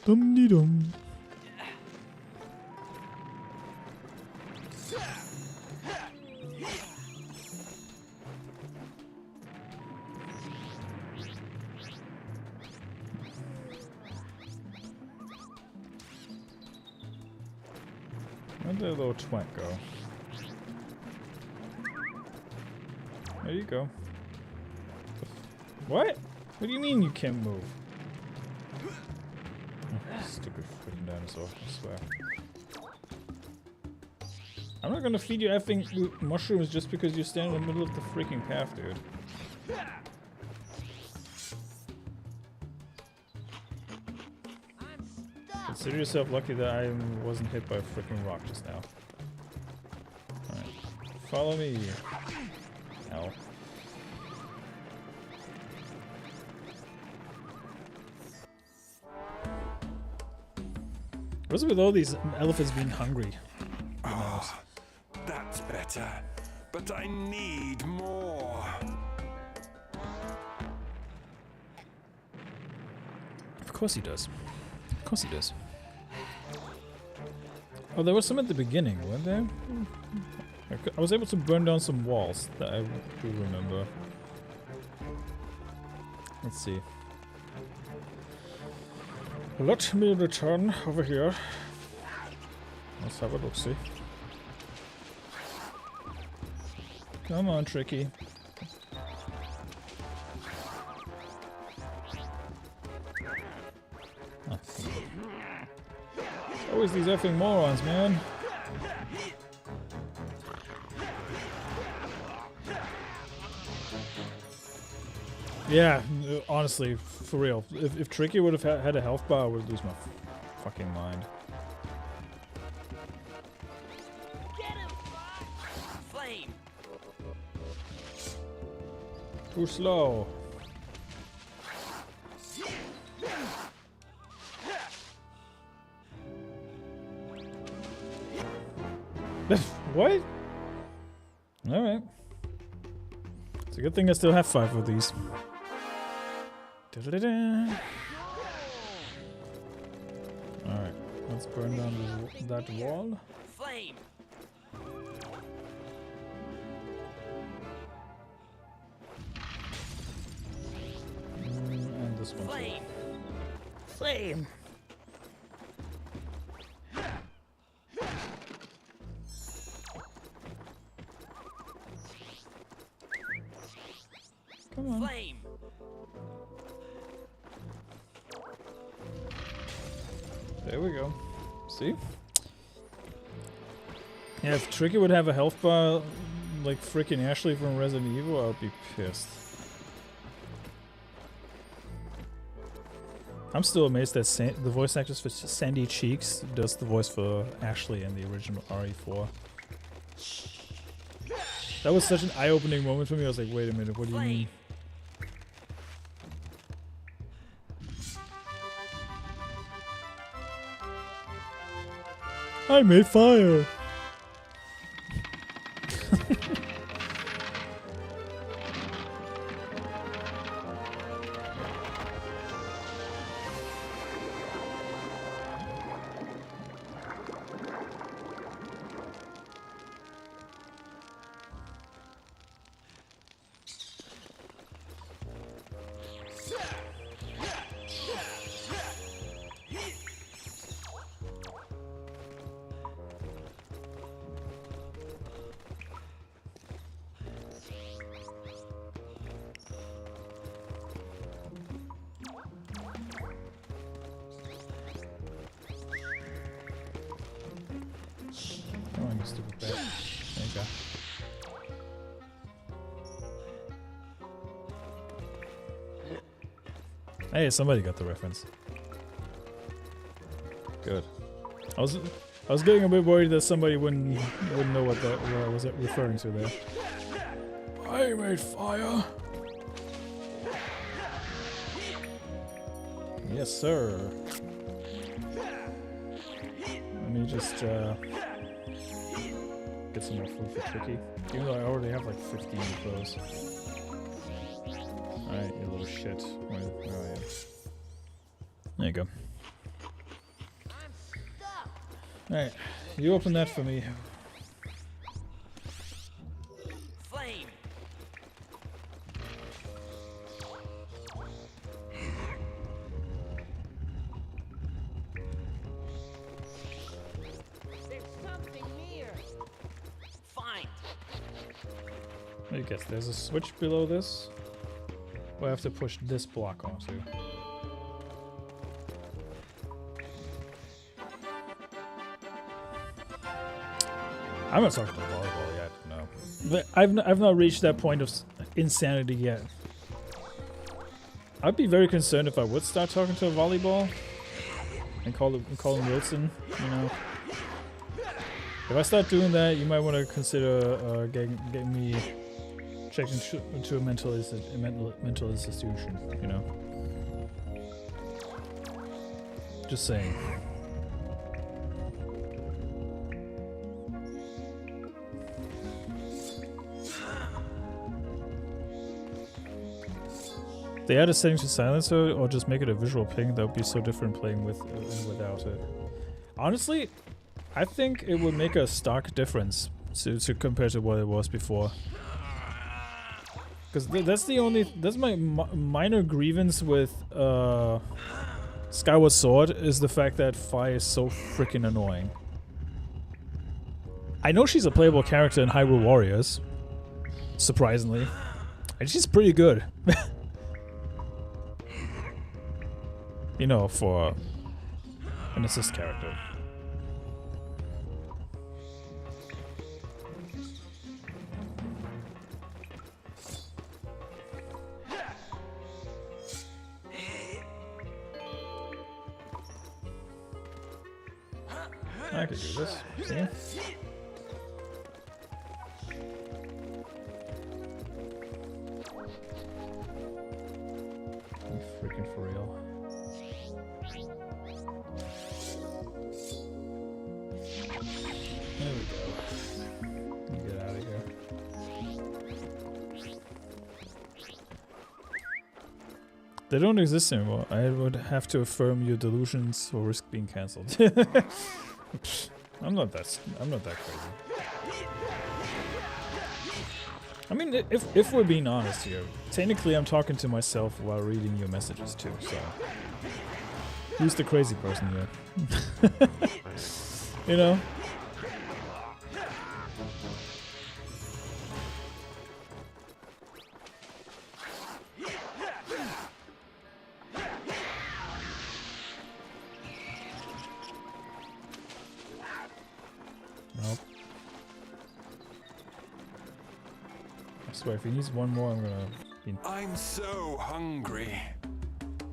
Dum-dee-dum. Where'd the little twat go? There you go. What? What do you mean you can't move? Oh, stupid freaking dinosaur, I swear. I'm not gonna feed you effing mushrooms just because you stand in the middle of the freaking path, dude. Consider yourself lucky that I wasn't hit by a freaking rock just now. Alright. Follow me. Ow. What's with all these elephants being hungry? Oh, that's better. But I need more. Of course he does. Of course he does. Oh, there was some at the beginning, weren't there? I was able to burn down some walls that I do remember. Let's see. Let me return over here. Let's have a look-see. Come on, Tricky. Oh, always these effing morons, man. Yeah, honestly, for real. If Tricky would have had a health bar, I would lose my fucking mind. Get him! Flame! Too slow. What? Alright. It's a good thing I still have 5 of these. Alright, let's burn down that wall. Flame! And this one. Flame! Flame! Come on. Flame! There we go. See? Yeah, if Tricky would have a health bar like freaking Ashley from Resident Evil, I would be pissed. I'm still amazed that the voice actress for Sandy Cheeks does the voice for Ashley in the original RE4. That was such an eye-opening moment for me. I was like, wait a minute, what do you mean? I made fire! Come on, you stupid bat. There you go. Hey, somebody got the reference. Good. I was getting a bit worried that somebody wouldn't know what I was referring to there. I made fire. Yes, sir. Let me just get some more food for Tricky. Even though I already have like 15 of those. Alright, you little shit. Where are you? There you go. Alright, you open that for me. Flame! There's something here. Fine. I guess there's a switch below this. Well, I have to push this block onto. I'm not talking about volleyball yet, no. But I've not reached that point of insanity yet. I'd be very concerned if I would start talking to a volleyball and call him Wilson, you know. If I start doing that, you might want to consider getting me checked into a mental institution, you know? Just saying. They add a setting to silencer, or just make it a visual ping. That would be so different playing with and without it. Honestly, I think it would make a stark difference to compare to what it was before. Because that's my minor grievance with Skyward Sword, is the fact that Fi is so freaking annoying. I know she's a playable character in Hyrule Warriors, surprisingly, and she's pretty good. You know, for an assist character. I could do this. See? Freaking for real. There we go. Let me get out of here. They don't exist anymore. I would have to affirm your delusions or risk being cancelled. I'm not that crazy. I mean, if we're being honest here, technically I'm talking to myself while reading your messages too, so who's the crazy person here? You know? Nope. I swear, if he needs one more, I'm gonna be... I'm so hungry.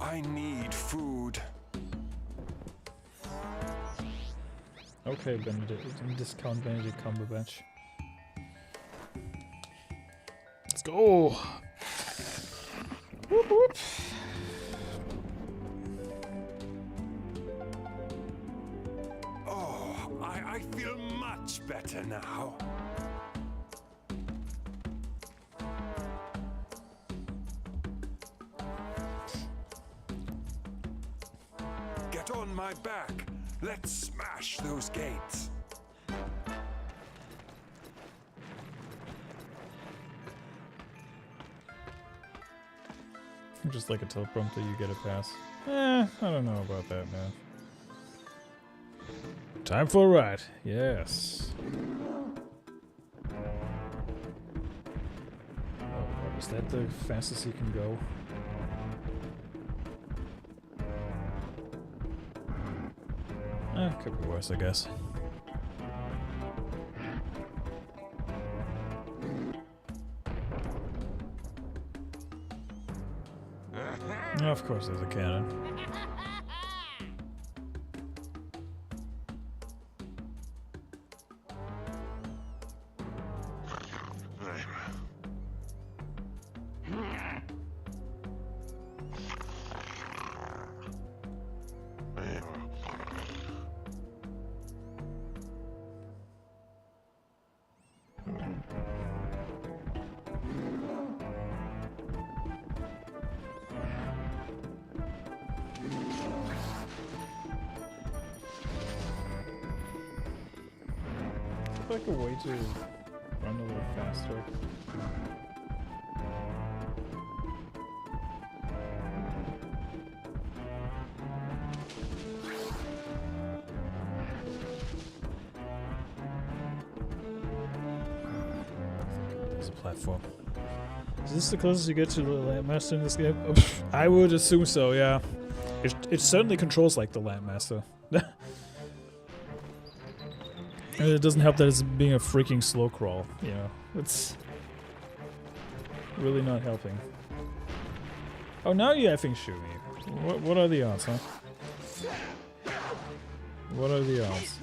I need food. Okay, Benedict. Discount Benedict Cumberbatch. Let's go! Whoop whoop! Oh, I feel much better now. Get on my back. Let's smash those gates. Just like a teleprompter, you get a pass. I don't know about that, man. Time for a ride. Yes. Oh, is that the fastest you can go? Could be worse, I guess. Of course there's a cannon. Like a way to run a little faster. There's a platform. Is this the closest you get to the Landmaster in this game? I would assume so, yeah. It certainly controls like the Landmaster. And it doesn't help that it's being a freaking slow crawl, you know. It's really not helping. Oh, now you effing shoot me. What are the odds, huh? What are the odds?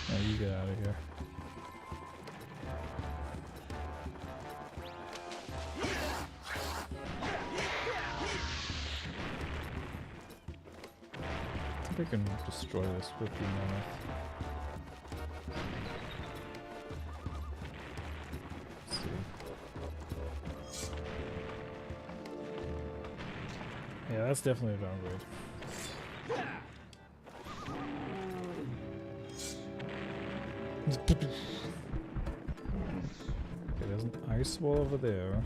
Now you get out of here. I think I can destroy this with the mammoth. Let's see. Yeah, that's definitely a downgrade. Okay, there's an ice wall over there.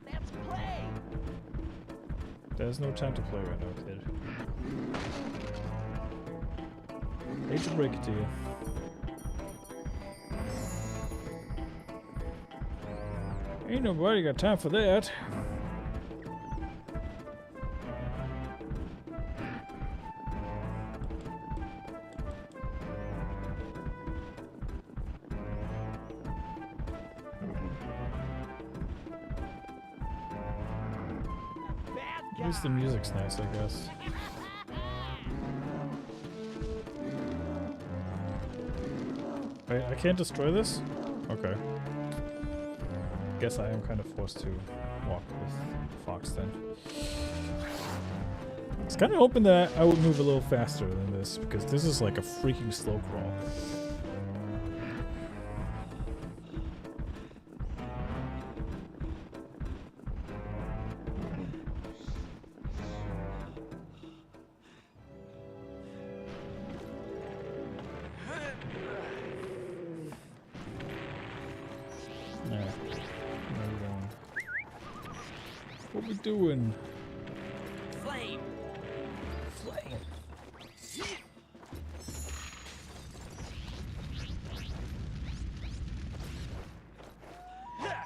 Let's play. There's no time to play right now, kid. Hate to break it to you. Ain't nobody got time for that. At least the music's nice, I guess. Wait, I can't destroy this? Okay. Guess I am kind of forced to walk with Fox then. I was kind of hoping that I would move a little faster than this, because this is like a freaking slow crawl. What we doing? Flame. Flame.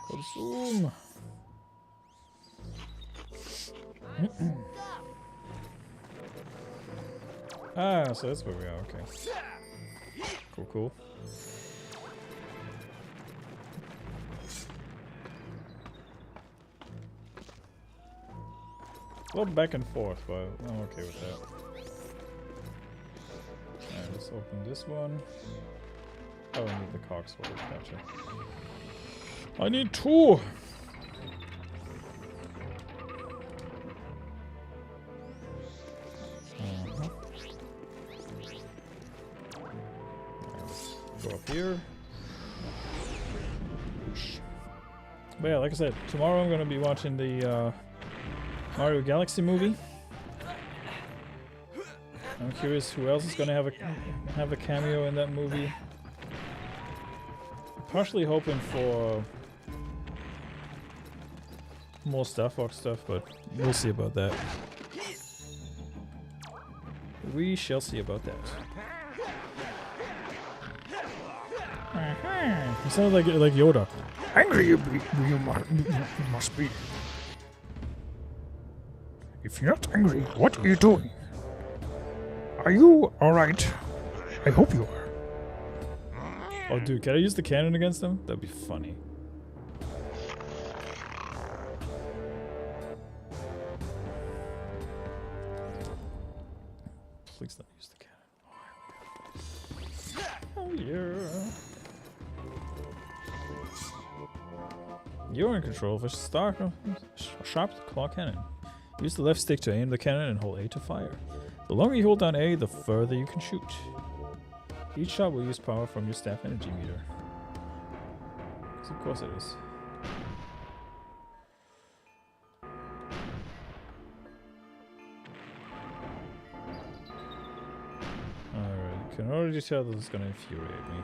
Consume. Ah, so that's where we are. Okay. Cool, cool. A little back and forth, but I'm okay with that. Alright, let's open this one. Oh, I need the cogsword. Gotcha. I need two! Go up here. But yeah, like I said, tomorrow I'm going to be watching the Mario Galaxy movie. I'm curious who else is going to have a cameo in that movie. Partially hoping for more Star Fox stuff, but we'll see about that. We shall see about that. He sounds like Yoda. Angry you must be. If you're not angry, what are you doing? Are you alright? I hope you are. Oh dude, can I use the cannon against them? That'd be funny. Please don't use the cannon. Oh yeah. You're in control of a sharp claw cannon. Use the left stick to aim the cannon and hold A to fire. The longer you hold down A, the further you can shoot. Each shot will use power from your staff energy meter. 'Cause of course it is. Alright, you can already tell this is gonna infuriate me.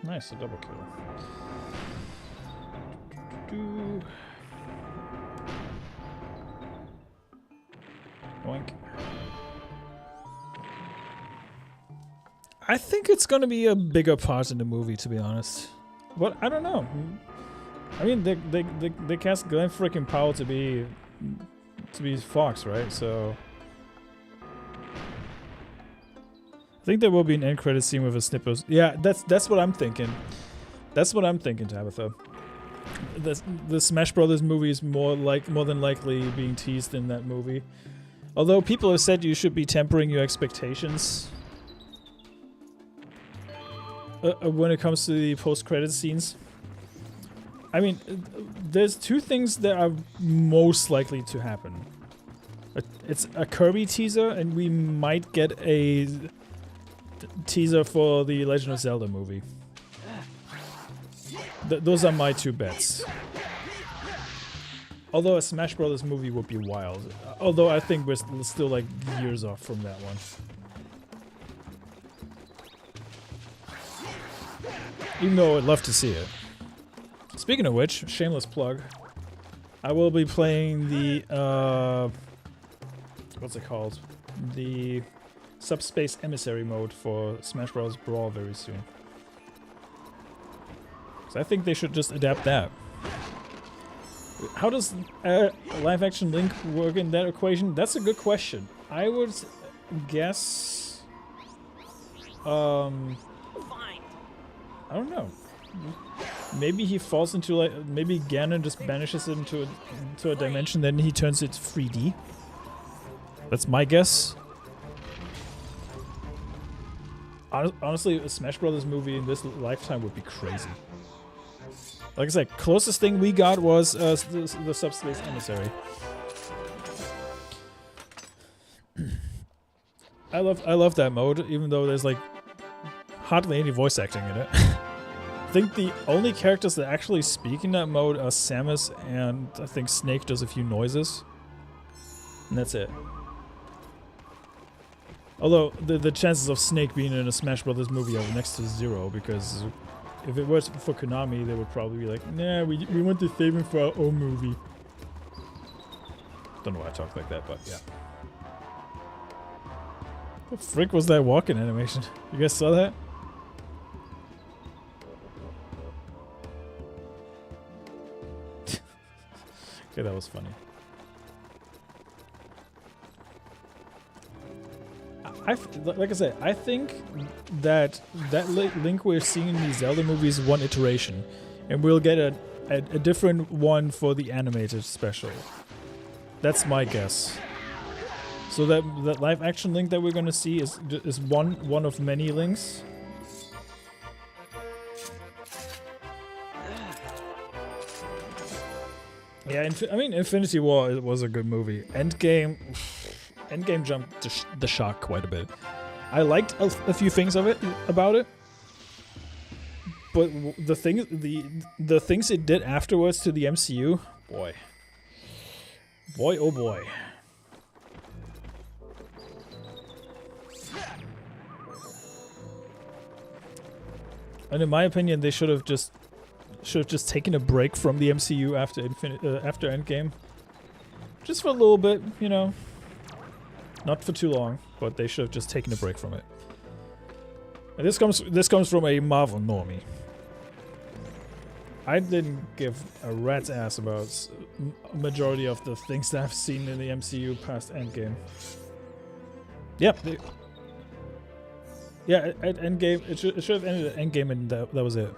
Nice, a double kill. Boink. I think it's gonna be a bigger part in the movie, to be honest. But I don't know. I mean, they cast Glenn freaking Powell to be Fox, right? So I think there will be an end credit scene with a snippet. Yeah, that's what I'm thinking. That's what I'm thinking, Tabitha. The Smash Brothers movie is more than likely being teased in that movie. Although people have said you should be tempering your expectations when it comes to the post-credit scenes. I mean, there's two things that are most likely to happen. It's a Kirby teaser, and we might get a teaser for the Legend of Zelda movie. Those are my two bets. Although a Smash Brothers movie would be wild. Although I think we're still like years off from that one. Even though I'd love to see it. Speaking of which, shameless plug. I will be playing the what's it called? The Subspace Emissary mode for Smash Bros. Brawl very soon. So I think they should just adapt that. How does live action Link work in that equation? That's a good question. I would guess I don't know. Maybe he falls into like maybe Ganon just banishes him into a dimension, then he turns it 3D. That's my guess. Honestly, a Smash Brothers movie in this lifetime would be crazy. Like I said, closest thing we got was the Subspace Emissary. I love that mode, even though there's like hardly any voice acting in it. I think the only characters that actually speak in that mode are Samus, and I think Snake does a few noises. And that's it. Although, the chances of Snake being in a Smash Brothers movie are next to zero, because if it was for Konami, they would probably be like, nah, we want to save him for our own movie. Don't know why I talk like that, but yeah. What the frick was that walking animation? You guys saw that? Okay, that was funny. Like I said, I think that Link we're seeing in the Zelda movies is one iteration, and we'll get a different one for the animated special. That's my guess. So that live action Link that we're gonna see is one of many Links. Yeah, I mean, Infinity War was a good movie. Endgame jumped the shark quite a bit. I liked a few things about it, but the things it did afterwards to the MCU, boy, oh boy. And in my opinion, they should have just taken a break from the MCU after Endgame, just for a little bit, you know. Not for too long, but they should have just taken a break from it. And this comes from a Marvel normie. I didn't give a rat's ass about a majority of the things that I've seen in the MCU past Endgame. Yep. Yeah, at Endgame, it should have ended at Endgame, and that was it.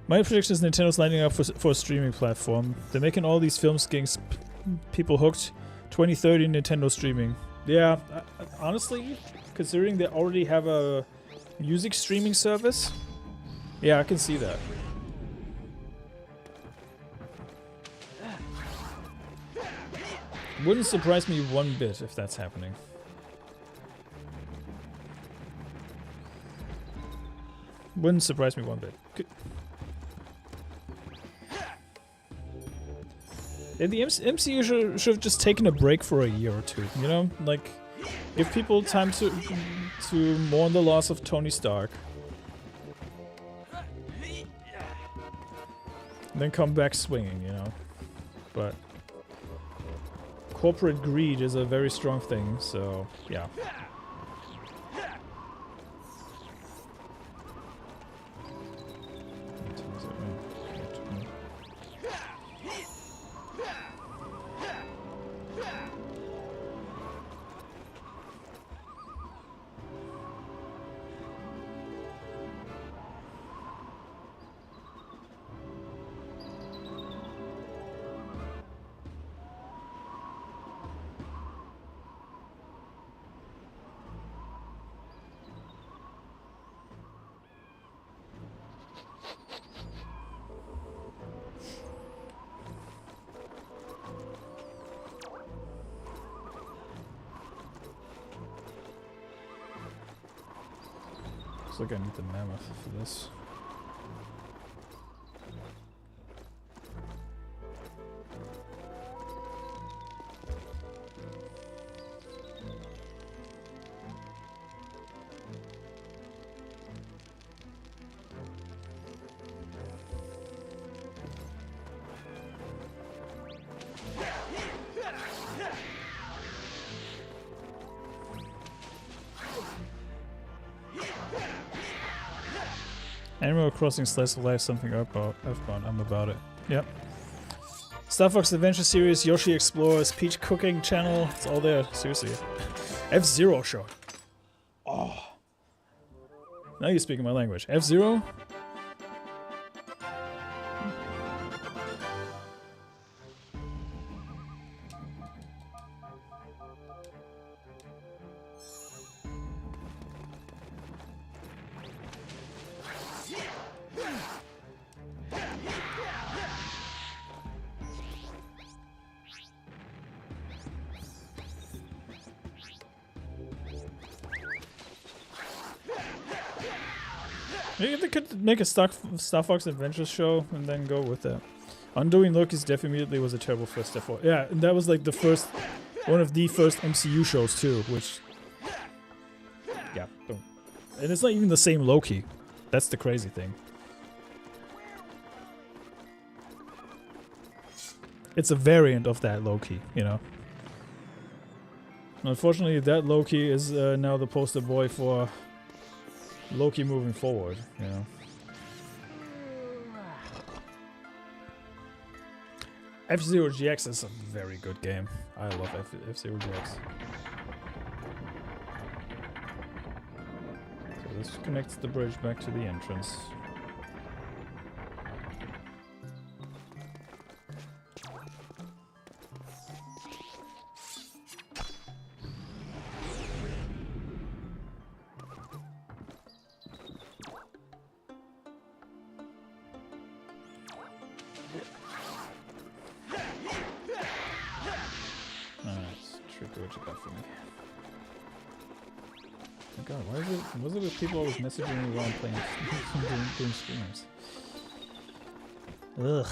My prediction is Nintendo's lining up for a streaming platform. They're making all these films getting people hooked. 2030 Nintendo streaming. Yeah, honestly, considering they already have a music streaming service, yeah, I can see that. Wouldn't surprise me one bit if that's happening. Wouldn't surprise me one bit. The MCU should have just taken a break for a year or two, you know? Like, give people time to mourn the loss of Tony Stark. Then come back swinging, you know? But, of corporate greed is a very strong thing, so yeah. Looks like I need the mammoth for this. Animal Crossing Slice of Life, something about F1. I'm about it. Yep. Star Fox Adventure Series, Yoshi Explores, Peach Cooking Channel. It's all there. Seriously. F-Zero show. Oh. Now you're speaking my language. F-Zero? Maybe they could make a Star Fox Adventures show and then go with that. Undoing Loki's Death immediately was a terrible first step forward. Yeah, and that was like the first, one of the first MCU shows too, which, yeah, boom. And it's not even the same Loki. That's the crazy thing. It's a variant of that Loki, you know. Unfortunately, that Loki is now the poster boy for Loki moving forward, you know. F-Zero GX is a very good game. I love F-Zero GX. So this connects the bridge back to the entrance. People always messaging me while I'm playing doing streams. Ugh.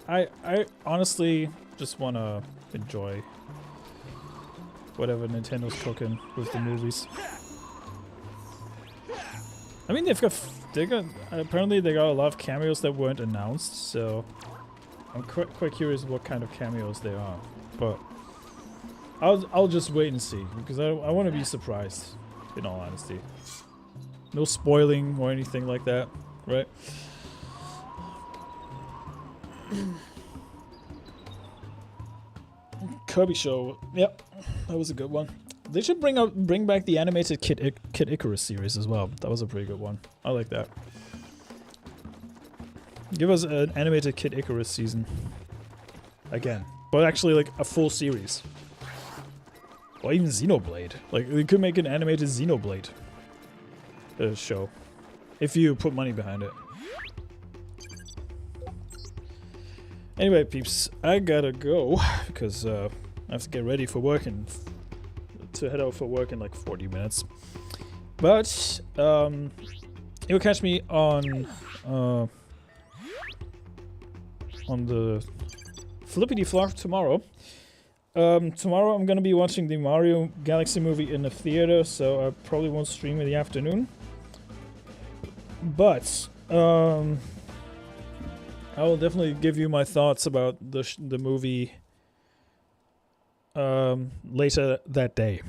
I honestly just want to enjoy whatever Nintendo's cooking with the movies. I mean, apparently they got a lot of cameos that weren't announced, so I'm quite curious what kind of cameos they are. But I'll just wait and see, because I want to be surprised, in all honesty. No spoiling or anything like that, right? Kirby show, yep, that was a good one. They should bring back the animated Kid Icarus series as well. That was a pretty good one. I like that. Give us an animated Kid Icarus season again, but actually like a full series. Or even Xenoblade. Like, they could make an animated Xenoblade show. If you put money behind it. Anyway, peeps, I gotta go. Because I have to get ready for work and to head out for work in like 40 minutes. But, you'll catch me on the Flippity Flop tomorrow. Tomorrow I'm gonna be watching the Mario Galaxy movie in the theater, so I probably won't stream in the afternoon. But, I will definitely give you my thoughts about the movie later that day,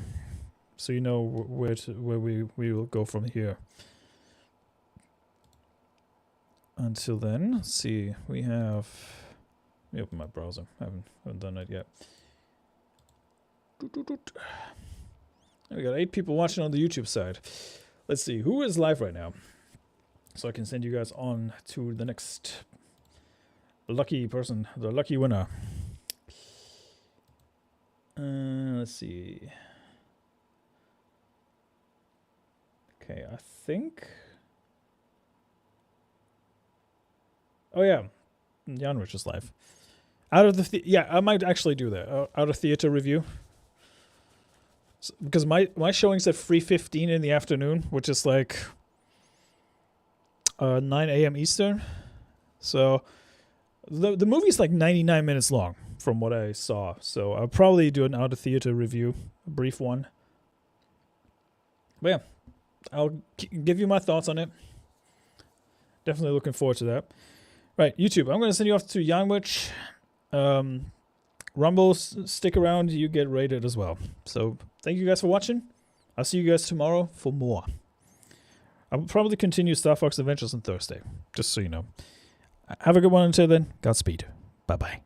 so you know where we will go from here. Until then, let's see. We have. Let me open my browser. I haven't done that yet. We got 8 people watching on the YouTube side. Let's see who is live right now, so I can send you guys on to the next lucky person, the lucky winner. Let's see. Okay, I think. Oh yeah, Jan Rich is live. Out of the yeah, I might actually do that. Out of theater review. Because my showing's at 3:15 in the afternoon, which is like 9 a.m. Eastern. So the movie's like 99 minutes long from what I saw. So I'll probably do an out of theater review, a brief one. But yeah, I'll give you my thoughts on it. Definitely looking forward to that. Right, YouTube, I'm going to send you off to Yanwich. Rumble, stick around, you get rated as well. So thank you guys for watching. I'll see you guys tomorrow for more. I'll probably continue Star Fox Adventures on Thursday, just so you know. Have a good one until then. Godspeed. Bye-bye.